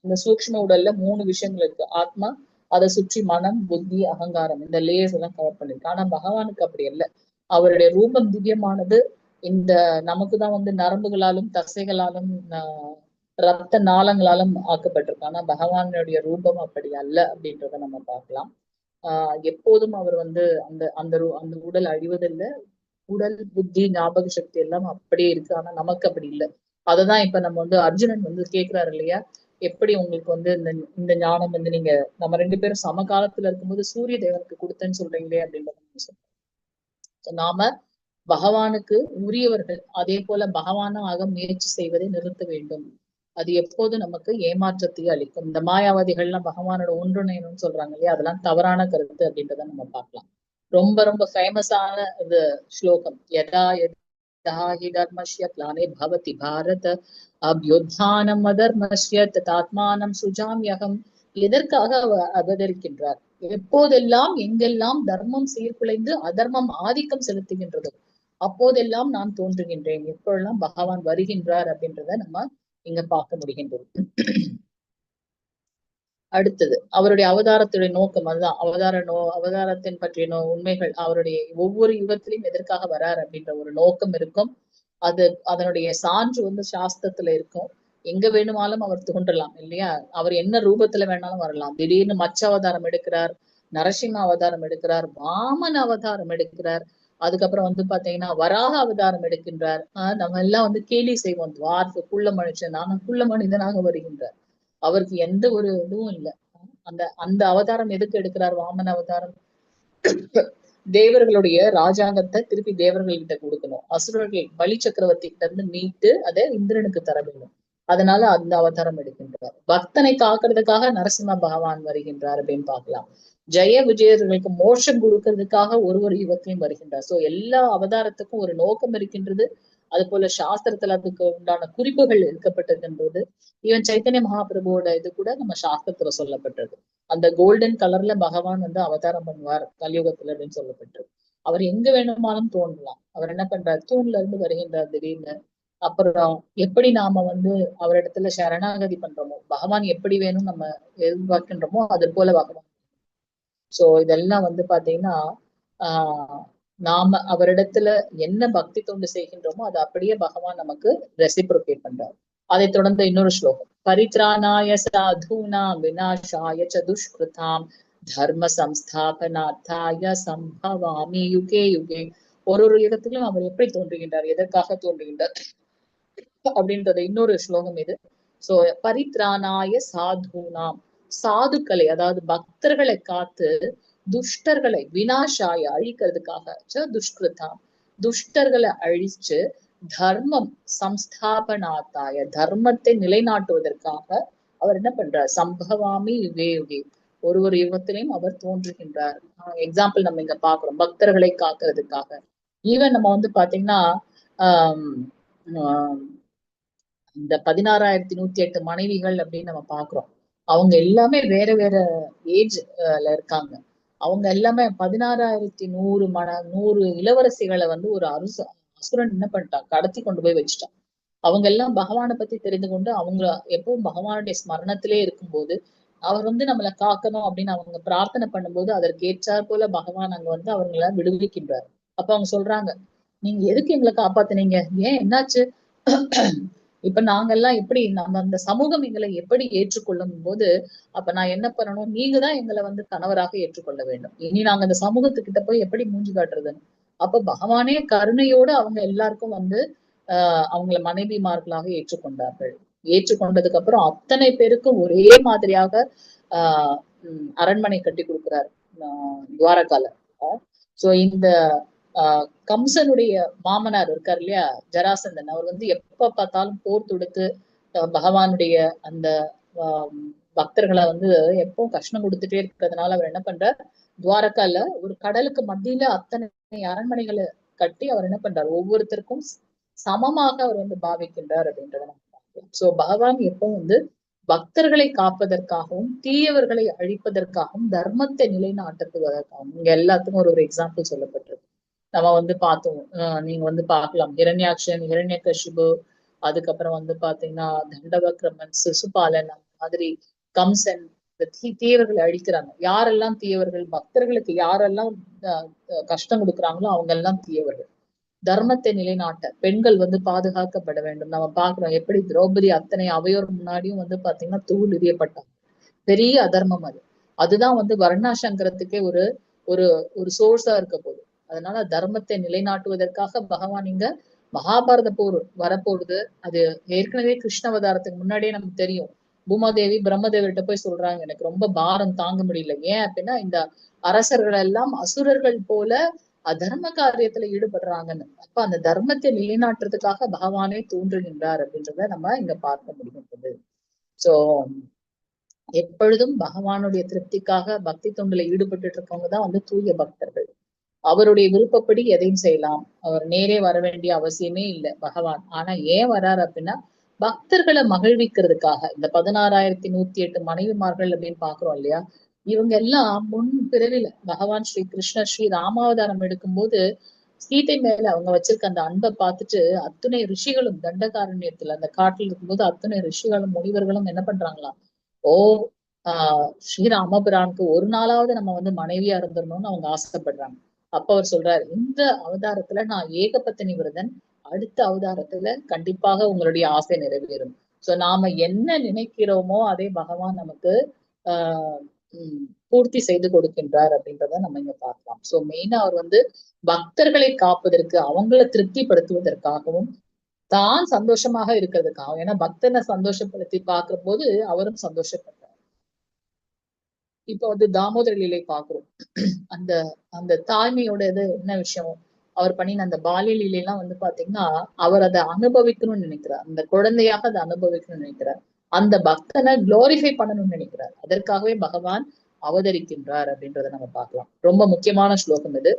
இந்த சூக்ஷ்ம உடல்ல 3 விஷயங்கள் இருக்கு. ஆத்மா, அதை சுற்றி மனம், புத்தி, அகங்காரம், இந்த லேயர்ஸ் எல்லாம் கவர் பண்ணிருக்கு. ஆனா பகவானுக்கு அப்படி இல்லை. அவருடைய ரூபம் திவ்யமானது. இந்த நமக்குதான் வந்து நரம்புகளாலும் தசைகளாலும் ரத்த நாளங்களாலும் ஆக்கப்பட்டிருக்கு. ஆனா பகவானுடைய ரூபம் அப்படி அல்ல அப்படின்றத நம்ம பார்க்கலாம். எப்போதும் அவர் வந்து அந்த அந்த அந்த உடல் அழிவதில்லை. உடல், புத்தி, ஞாபக சக்தி எல்லாம் அப்படியே இருக்கு. ஆனா நமக்கு அப்படி இல்லை. அததான் இப்ப நம்ம வந்து அர்ஜுனன் வந்து கேட்கிறாரு இல்லையா, எப்படி உங்களுக்கு வந்து இந்த ஞானம் வந்து நீங்க நம்ம 2 பேரும் சமகாலத்துல இருக்கும்போது சூரிய தேவனுக்கு கொடுத்தேன்னு சொல்றீங்களே அப்படின்றத நாம பகவானுக்கு உரியவர்கள். அதே போல பகவானாக முயற்சி செய்வதை நிறுத்த வேண்டும். அது எப்போது நமக்கு ஏமாற்றத்தை அளிக்கும். இந்த மாயாவாதிகள்லாம் பகவானோட ஒன்றுணைன்னு சொல்றாங்க இல்லையா, அதெல்லாம் தவறான கருத்து அப்படின்றத நம்ம பார்க்கலாம். ரொம்ப ரொம்ப ஃபேமஸான இது ஸ்லோகம், யதா யதா ஹி தர்மஸ்ய க்ளானே பவதி பாரத அப்யுத்தானம் அதர்மஸ்ய ததாத்மானம் சுஜாம்யகம். எதற்காக அவதரிக்கின்றார்? எப்போதெல்லாம் எங்கெல்லாம் தர்மம் சீர்குலைந்து அதர்மம் ஆதிக்கம் செலுத்துகின்றது அப்போதெல்லாம் நான் தோன்றுகின்றேன். எப்பொழுதெல்லாம் பகவான் வருகின்றார் அப்படின்றத நம்ம இங்க பார்க்க முடிகின்றது. அடுத்தது அவருடைய அவதாரத்துடைய நோக்கம், அதுதான் அவதாரத்தின் பற்றிய உண்மைகள். அவருடைய ஒவ்வொரு யுகத்திலையும் எதற்காக வரார் அப்படின்ற ஒரு நோக்கம் இருக்கும். அதனுடைய சான்று வந்து சாஸ்திரத்துல இருக்கும். எங்க வேணுமாலும் அவர் தோன்றலாம் இல்லையா? அவர் என்ன ரூபத்துல வேணாலும் வரலாம். திடீர்னு மச்ச அவதாரம் எடுக்கிறார், நரசிம்ம அவதாரம் எடுக்கிறார், வாமன அவதாரம் எடுக்கிறார். அதுக்கப்புறம் வந்து பாத்தீங்கன்னா வராக அவதாரம் எடுக்கின்றார். நம்ம எல்லாம் வந்து கேலி செய்வோம், துவார்க்கு குள்ள மனுஷன், ஆனா குள்ள மனிதனாக வருகின்றார். அவருக்கு எந்த ஒரு இதுவும் இல்லை. அந்த அந்த அவதாரம் எதுக்கு எடுக்கிறார்? வாமன அவதாரம் தேவர்களுடைய ராஜாங்கத்தை திருப்பி தேவர்கள் கிட்ட கொடுக்கணும். அசுரர்கள் பலி சக்கரவர்த்தி கிட்ட இருந்து மீட்டு அதை இந்திரனுக்கு தர வேண்டும். அதனால அந்த அவதாரம் எடுக்கின்றார். பக்தனை காக்கிறதுக்காக நரசிம்ம பகவான் வருகின்றார் அப்படின்னு பார்க்கலாம். ஜெய விஜயர்களுக்கு மோட்சம் கொடுக்கறதுக்காக ஒரு யுகத்திலையும் வருகின்றார். சோ எல்லா அவதாரத்துக்கும் ஒரு நோக்கம் இருக்கின்றது. அது போல சாஸ்திரத்துல அதுக்கு உண்டான குறிப்புகள் இருக்கப்பட்டிருக்கின்றது. ஈவன் சைத்தன்ய மகாபிரபுவோட இது கூட நம்ம சாஸ்திரத்துல சொல்லப்பட்டது. அந்த கோல்டன் கலர்ல பகவான் வந்து அவதாரம் பண்ணுவார் கலியுகத்துல அப்படின்னு சொல்லப்பட்டிருக்கு. அவர் எங்க வேணுமானும் தோன்றலாம். அவர் என்ன பண்றார்? தூண்ல இருந்து வருகின்றார் திடீர்னு. அப்புறம் எப்படி நாம வந்து அவரிடத்துல சரணாகதி பண்றோமோ, பகவான் எப்படி வேணும் நம்ம எதிர்பார்க்கின்றோமோ அது போல பகவான். சோ இதெல்லாம் வந்து பாத்தீங்கன்னா நாம அவரிடத்துல என்ன பக்தி தொண்டு செய்கின்றோமோ அது அப்படியே பகவான் நமக்கு ரெசிப்ரோகேட் பண்றார். அதை தொடர்ந்து இன்னொரு ஸ்லோகம், பரித்ராணாய சாதூனா விநாசாய ச துஷ்கிருதாம் தர்ம சம்ஸ்தாபனார்த்தாய சம்பவாமி யுகே யுகே. ஒரு யுகத்திலும் அவர் எப்படி தோன்றுகின்றார், எதற்காக தோன்றுகின்றார் அப்படின்றத இன்னொரு ஸ்லோகம் இது. சோ பரித்ராணாய சாதூனாம், சாதுக்களை அதாவது பக்தர்களை காத்து, துஷ்டர்களை விநாசாய அழிக்கிறதுக்காக, துஷ்கிருதாம் துஷ்டர்களை அழிச்சு, தர்மம் சம்ஸ்தாபனாத்தாய, தர்மத்தை நிலைநாட்டுவதற்காக அவர் என்ன பண்றார்? சம்பவாமி யுகே யுகே, ஒரு ஒரு யுகத்திலையும் அவர் தோன்றுகின்றார். எக்ஸாம்பிள் நம்ம இங்க பாக்குறோம், பக்தர்களை காக்கிறதுக்காக. ஈவன் நம்ம வந்து பாத்தீங்கன்னா ஆஹ் ஆஹ் இந்த 16,108 மனைவிகள் அப்படின்னு நம்ம பாக்குறோம். அவங்க எல்லாமே வேற வேற ஏஜ்ல இருக்காங்க. அவங்க எல்லாமே 16,100 இளவரசிகளை வந்து ஒரு அசுரன் என்ன பண்ணிட்டான், கடத்தி கொண்டு போய் வச்சுட்டான். அவங்க எல்லாம் பகவானை பத்தி தெரிந்து கொண்டு அவங்க எப்பவும் பகவானுடைய ஸ்மரணத்திலே இருக்கும்போது அவர் வந்து நம்மளை காக்கணும் அப்படின்னு அவங்க பிரார்த்தனை பண்ணும்போது அதற்கு ஏற்றாற் போல பகவான் அங்க வந்து அவங்கள விடுவிக்கின்றார். அப்ப அவங்க சொல்றாங்க, நீங்க எதுக்கு எங்களை காப்பாத்துனீங்க? ஏன் என்னாச்சு? இப்ப நாங்கெல்லாம் எப்படி, நம்ம அந்த சமூகம் எங்களை எப்படி ஏற்றுக்கொள்ளும் போது அப்ப நான் என்ன பண்ணணும்? நீங்க தான் எங்களை வந்து கணவராக ஏற்றுக்கொள்ள வேண்டும். இனி நாங்க அந்த சமூகத்துக்கிட்ட போய் எப்படி மூஞ்சி காட்டுறதுன்னு. அப்ப பகவானே கருணையோடு அவங்க எல்லாருக்கும் வந்து அவங்கள மனைவிமார்களாக ஏற்றுக்கொண்டார்கள். ஏற்றுக்கொண்டதுக்கு அப்புறம் அத்தனை பேருக்கும் ஒரே மாதிரியாக ஆஹ் அரண்மனை கட்டி கொடுக்கிறார் துவாரகால. சோ இந்த கம்சனுடைய மாமனார் இருக்கார் இல்லையா, ஜராசந்தன், அவர் வந்து எப்ப பார்த்தாலும் போர் தொடுத்து பகவானுடைய அந்த பக்தர்களை வந்து எப்பவும் கஷ்டம் கொடுத்துட்டே இருக்கிறதுனால அவர் என்ன பண்றார், துவாரகால ஒரு கடலுக்கு மத்தியில அத்தனை அரண்மனைகளை கட்டி அவர் என்ன பண்றார், ஒவ்வொருத்தருக்கும் சமமாக அவர் வந்து பாவிக்கின்றார் அப்படின்றத நம்ம பார்க்கலாம். சோ பகவான் எப்பவும் வந்து பக்தர்களை காப்பதற்காகவும் தீயவர்களை அழிப்பதற்காகவும் தர்மத்தை நிலைநாட்டுவதற்காகவும் இங்க எல்லாத்துக்கும் ஒரு எக்ஸாம்பிள் சொல்லப்பட்டிருக்கு. நம்ம வந்து பார்த்தோம், நீங்க வந்து பார்க்கலாம், இரண்யாக்ஷன், இரண்யகசிபு, அதுக்கப்புறம் வந்து பாத்தீங்கன்னா தண்டவக்ரமன், சிசுபாலன், அந்த மாதிரி கம்சன், தீயவர்களை அழிக்கிறாங்க. யாரெல்லாம் தீயவர்கள்? பக்தர்களுக்கு யாரெல்லாம் கஷ்டம் கொடுக்குறாங்களோ அவங்க எல்லாம் தீயவர்கள். தர்மத்தை நிலைநாட்ட பெண்கள் வந்து பாதுகாக்கப்பட வேண்டும். நம்ம பாக்குறோம் எப்படி திரௌபதி அத்தனை அவையோர் முன்னாடியும் வந்து பாத்தீங்கன்னா தூள் எறியப்பட்டாங்க. பெரிய அதர்மம் அது. அதுதான் வந்து வர்ணாசங்கரத்துக்கே ஒரு ஒரு ஒரு சோர்ஸா இருக்க போகுது. அதனால தர்மத்தை நிலைநாட்டுவதற்காக பகவான் இங்க மகாபாரத போர் வரப்போகுது. அது ஏற்கனவே கிருஷ்ண அவதாரத்துக்கு முன்னாடியே நமக்கு தெரியும். பூமாதேவி பிரம்மதேவர்கிட்ட போய் சொல்றாங்க, எனக்கு ரொம்ப பாரம் தாங்க முடியல. ஏன் அப்படின்னா இந்த அரசர்கள் எல்லாம் அசுரர்கள் போல அதர்ம காரியத்துல ஈடுபடுறாங்கன்னு. அப்ப அந்த தர்மத்தை நிலைநாட்டுறதுக்காக பகவானே தோன்றுகின்றார் அப்படின்றத நம்ம இங்க பார்க்க முடிகின்றது. சோ எப்பொழுதும் பகவானுடைய திருப்திக்காக பக்தி தொண்டுல ஈடுபட்டு இருக்கவங்க தான் வந்து தூய பக்தர்கள். அவருடைய விருப்பப்படி எதையும் செய்யலாம். அவர் நேரே வர வேண்டிய அவசியமே இல்லை பகவான். ஆனா ஏன் வர்றாரு அப்படின்னா பக்தர்களை மகிழ்விக்கிறதுக்காக. இந்த 16,108 மனைவிமார்கள் அப்படின்னு பாக்குறோம் இல்லையா, இவங்க எல்லாம் முன் பிறவில பகவான் ஸ்ரீ கிருஷ்ணர் ஸ்ரீ ராமாவதாரம் எடுக்கும்போது சீதை மேல அவங்க வச்சிருக்க அந்த அன்பை பார்த்துட்டு அத்துணை ரிஷிகளும் தண்டகாரண்யத்துல அந்த காட்டில் இருக்கும்போது அத்துணை ரிஷிகளும் முனிவர்களும் என்ன பண்றாங்களாம், ஓ ஸ்ரீராமபிரானுக்கு ஒரு நாளாவது நம்ம வந்து மனைவியா இருந்துடணும்னு அவங்க ஆசைப்படுறாங்க. அப்ப அவர் சொல்றாரு, இந்த அவதாரத்துல நான் ஏகபத்தினி விரதன், அடுத்த அவதாரத்துல கண்டிப்பாக உங்களுடைய ஆசை நிறைவேறும். சோ நாம என்ன நினைக்கிறோமோ அதே பகவான் நமக்கு ஆஹ் பூர்த்தி செய்து கொடுக்கின்றார் அப்படின்றத நம்ம இங்க பார்க்கலாம். சோ மெயினா அவர் வந்து பக்தர்களை காப்பதற்கு, அவங்கள திருப்திப்படுத்துவதற்காகவும் தான் சந்தோஷமாக இருக்கிறதுக்காகவும். ஏன்னா பக்தனை சந்தோஷப்படுத்தி பார்க்கும் போது அவரும் சந்தோஷப்படுறார். இப்ப வந்து தாமோதர லீலை பாக்குறோம். அந்த அந்த தாய்மையோட இது என்ன விஷயம், அவர் பண்ணின அந்த பால்ய லீலையெல்லாம் வந்து பாத்தீங்கன்னா அவர் அதை அனுபவிக்கணும்னு நினைக்கிறார். அந்த குழந்தையாக அதை அனுபவிக்கணும்னு நினைக்கிறார். அந்த பக்தனை குளோரிஃபை பண்ணணும்னு நினைக்கிறார். அதற்காகவே பகவான் அவதரிக்கின்றார் அப்படின்றத நம்ம பார்க்கலாம். ரொம்ப முக்கியமான ஸ்லோகம் இது.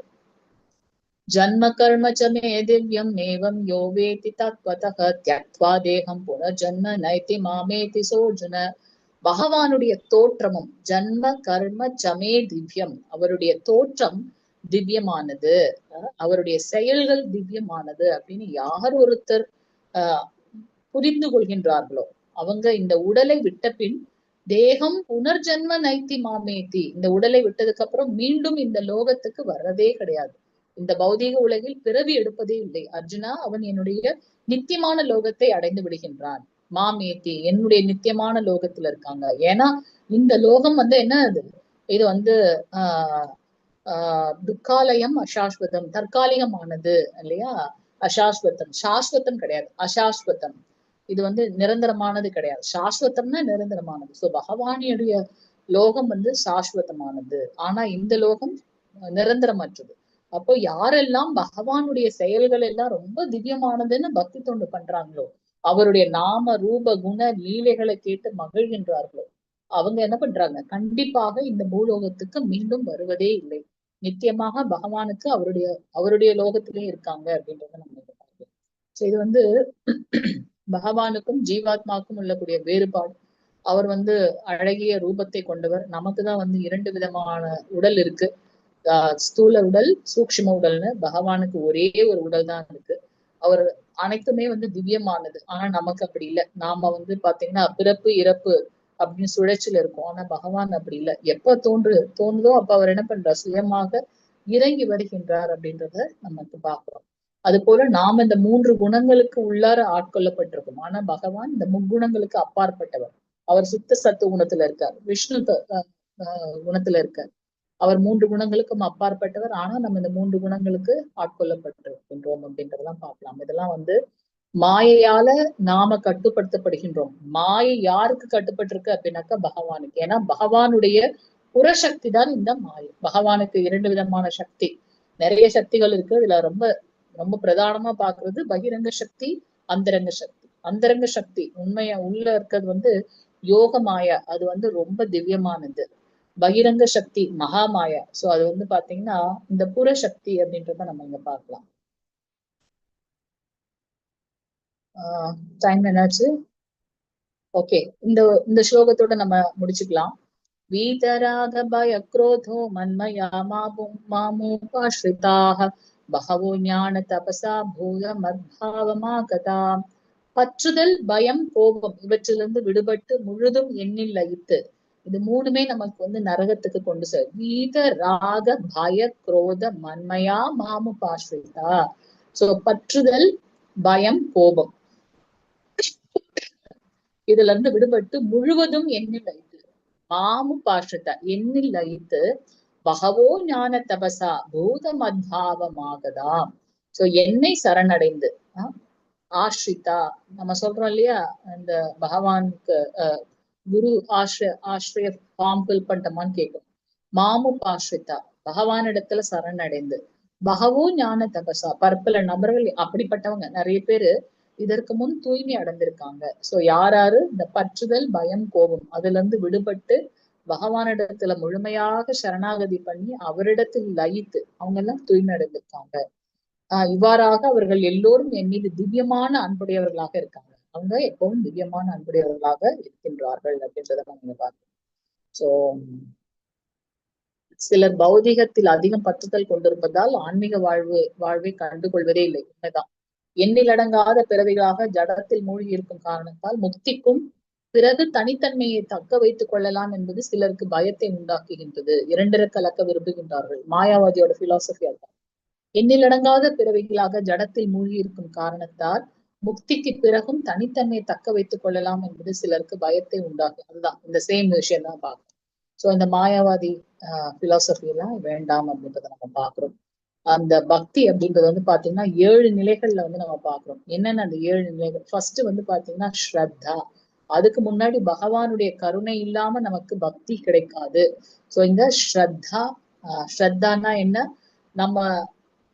ஜன்ம கர்ம சமே திவ்யம் ஏவம் யோவேதி தத்வதஹ த்யக்த்வா தேகம் புனர்ஜன்ம நைதி மாமேதி சோர்ஜுன. பகவானுடைய தோற்றமும் ஜன்ம கர்ம சமே திவ்யம், அவருடைய தோற்றம் திவ்யமானது, அவருடைய செயல்கள் திவ்யமானது அப்படின்னு யார் ஒருத்தர் புரிந்து கொள்கின்றார்களோ அவங்க இந்த உடலை விட்ட பின் தேகம் புனர்ஜன்ம நைத்தி மாமேத்தி, இந்த உடலை விட்டதுக்கு அப்புறம் மீண்டும் இந்த லோகத்துக்கு வர்றதே கிடையாது. இந்த பௌதீக உலகில் பிறவி எடுப்பதே இல்லை. அர்ஜுனா, அவன் என்னுடைய நித்தியமான லோகத்தை அடைந்து விடுகின்றான். மாமேத்தி, என்னுடைய நித்தியமான லோகத்துல இருக்காங்க. ஏன்னா இந்த லோகம் வந்து என்ன, இது வந்து துக்காலயம் அசாஸ்வதம், தற்காலிகமானது இல்லையா. அசாஸ்வதம், சாஸ்வதம் கிடையாது, அசாஸ்வதம். இது வந்து நிரந்தரமானது கிடையாது. சாஸ்வதம்னா நிரந்தரமானது. சோ பகவானுடைய லோகம் வந்து சாஸ்வதமானது. ஆனா இந்த லோகம் நிரந்தரமற்றது. அப்போ யாரெல்லாம் பகவானுடைய செயல்கள் எல்லாம் ரொம்ப திவ்யமானதுன்னு பக்தி தொண்டு பண்றாங்களோ, அவருடைய நாம ரூப குண லீலைகளை கேட்டு மகிழ்கின்றார்களோ, அவங்க என்ன பண்றாங்க, கண்டிப்பாக இந்த பூலோகத்துக்கு மீண்டும் வருவதே இல்லை. நித்தியமாக பகவானுக்கு அவருடைய லோகத்திலே இருக்காங்க அப்படின்றத நம்ம பார்க்கலாம். சோ இது வந்து பகவானுக்கும் ஜீவாத்மாவுக்கும் உள்ளக்கூடிய வேறுபாடு. அவர் அழகிய ரூபத்தை கொண்டவர். நமக்குதான் இரண்டு விதமான உடல் இருக்கு. ஸ்தூல உடல், சூக்ஷ்ம உடல்னு. பகவானுக்கு ஒரே ஒரு உடல் தான் இருக்கு. அவர் அனைத்துமே திவ்யமானது. ஆனா நமக்கு அப்படி இல்லை. நாம பாத்தீங்கன்னா பிறப்பு இறப்பு அப்படின்னு சுழற்சியில இருக்கும். ஆனா பகவான் அப்படி இல்லை. எப்ப தோணுதோ அப்ப அவர் என்ன பண்றார், சுயமாக இறங்கி வருகின்றார் அப்படின்றத நமக்கு பாக்குறோம். அது போல நாம இந்த 3 குணங்களுக்கு உள்ளார ஆட்கொள்ளப்பட்டிருக்கோம். ஆனா பகவான் இந்த முக்குணங்களுக்கு அப்பாற்பட்டவர். அவர் சுத்த சத்து குணத்துல இருக்கார், விஷ்ணு குணத்துல இருக்கார். அவர் 3 குணங்களுக்கும் அப்பாற்பட்டவர். ஆனா நம்ம இந்த 3 குணங்களுக்கு ஆட்கொள்ளப்பட்டிருக்கின்றோம் அப்படின்றதெல்லாம் பார்க்கலாம். இதெல்லாம் மாயையால நாம கட்டுப்படுத்தப்படுகின்றோம். மாயை யாருக்கு கட்டுப்பட்டிருக்கு அப்படின்னாக்கா பகவானுக்கு. ஏன்னா பகவானுடைய புறசக்தி தான் இந்த மாயை. பகவானுக்கு 2 விதமான சக்தி, நிறைய சக்திகள் இருக்கு. இதுல ரொம்ப ரொம்ப பிரதானமா பாக்குறது பகிரங்க சக்தி, அந்தரங்க சக்தி. அந்தரங்க சக்தி உண்மையா உள்ள இருக்கிறது யோக மாயா. அது ரொம்ப திவ்யமானது. பகிரங்க சக்தி மகாமாயா. சோ அது பாத்தீங்கன்னா இந்த புற சக்தி அப்படின்றத நம்ம இங்க பார்க்கலாம். டைம் என்னாச்சு? ஓகே, இந்த ஸ்லோகத்தோட நம்ம முடிச்சுக்கலாம். வீதராக பய குரோதோ மன்மயா மாமுபாஸ்ரிதாக பகவோ ஞான தபசா பூத மத்பாவமாகதா. பற்றுதல், பயம், கோபம் இவற்றிலிருந்து விடுபட்டு முழுதும் எண்ணில் லயித்து. இது 3மே நமக்கு நரகத்துக்கு கொண்டு செல்லும். வீத ராக பய குரோத மன்மயா மாமுபாஸ்ரிதா. சோ பற்றுதல், பயம், கோபம் இதுல இருந்து விடுபட்டு முழுவதும் எண்ணில் லயித்து. மாமுபாஸ்ரிதா எண்ணில் லயித்து. பகவோ ஞான தபசா பூத மத்பாவமாகதா. சோ என்னை சரணடைந்து, ஆஸ்ரிதா நம்ம சொல்றோம் இல்லையா, இந்த பகவானுக்கு குரு ஆசிரிய ஃபார்ம் ஃபில் பண்ணிட்டோமான்னு கேட்கும். மாமுபாஸ்ரிதா பகவானிடத்துல சரணடைந்து. பகவோ ஞான தபசா பற்பல நபர்கள் அப்படிப்பட்டவங்க நிறைய பேரு இதற்கு முன் தூய்மை அடைந்திருக்காங்க. சோ யாராரு இந்த பற்றுதல், பயம், கோபம் அதுல இருந்து விடுபட்டு பகவானிடத்துல முழுமையாக சரணாகதி பண்ணி அவரிடத்தில் லயித்து அவங்க எல்லாம் தூய்மை அடைந்திருக்காங்க. இவ்வாறாக அவர்கள் எல்லோரும் என் மீது திவ்யமான அன்புடையவர்களாக இருக்காங்க. அவங்க எப்பவும் திவ்யமான அன்புடையவர்களாக இருக்கின்றார்கள் அப்படின்றத நம்ம பார்க்கணும். சோ சிலர் பௌதிகத்தில் அதிகம் பற்றுதல் கொண்டிருப்பதால் ஆன்மீக வாழ்வை கண்டுகொள்வதே இல்லை. உண்மைதான். எண்ணிலடங்காத பிறவிகளாக ஜடத்தில் மூழ்கி இருக்கும் காரணத்தால் முக்திக்கும் பிறகு தனித்தன்மையை தக்க வைத்துக் கொள்ளலாம் என்பது சிலருக்கு பயத்தை உண்டாக்குகின்றது. இரண்டிற கலக்க விரும்புகின்றார்கள். மாயாவாதியோட பிலாசபி அதுதான். எண்ணிலடங்காத பிறவிகளாக ஜடத்தில் மூழ்கி இருக்கும் காரணத்தால் முக்திக்கு பிறகும் தனித்தன்மையை தக்க வைத்துக் கொள்ளலாம் என்பது சிலருக்கு பயத்தை உண்டாகும். அதுதான் இந்த சேம் விஷயம் தான் பார்க்கணும். சோ இந்த மாயாவாதி பிலாசபி எல்லாம் வேண்டாம் அப்படின்றத நம்ம பாக்குறோம். அந்த பக்தி அப்படின்றது பாத்தீங்கன்னா 7 நிலைகள்ல நம்ம பாக்குறோம். என்னென்ன அந்த 7 நிலைகள்? ஃபர்ஸ்ட் பாத்தீங்கன்னா ஸ்ரத்தா. அதுக்கு முன்னாடி பகவானுடைய கருணை இல்லாம நமக்கு பக்தி கிடைக்காது. சோ இந்த ஸ்ரத்தானா என்ன? நம்ம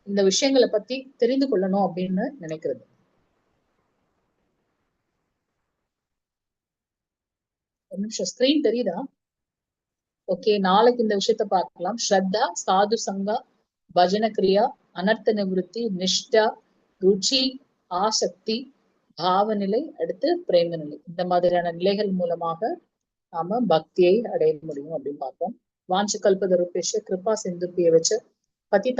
இந்த விஷயங்களை பத்தி தெரிந்து கொள்ளணும் அப்படின்னு நினைக்கிறது. ஒரு நிமிஷம், ஸ்கிரீன் தெரியுதா? ஓகே, நாளைக்கு இந்த விஷயத்த பார்க்கலாம். ஸ்ரத்தா, சாது சங்கா, பஜன கிரியா, அனர்த்த நிவர்த்தி, நிஷ்டா, ருச்சி, ஆசக்தி, பாவநிலை, அடுத்து பிரேம நிலை. இந்த மாதிரியான நிலைகள் மூலமாக நாம பக்தியை அடைய முடியும் அப்படின்னு பார்த்தோம். வாஞ்ச கல்பதருபேஷ கிருபா சிந்துபிய வச்ச பதிதா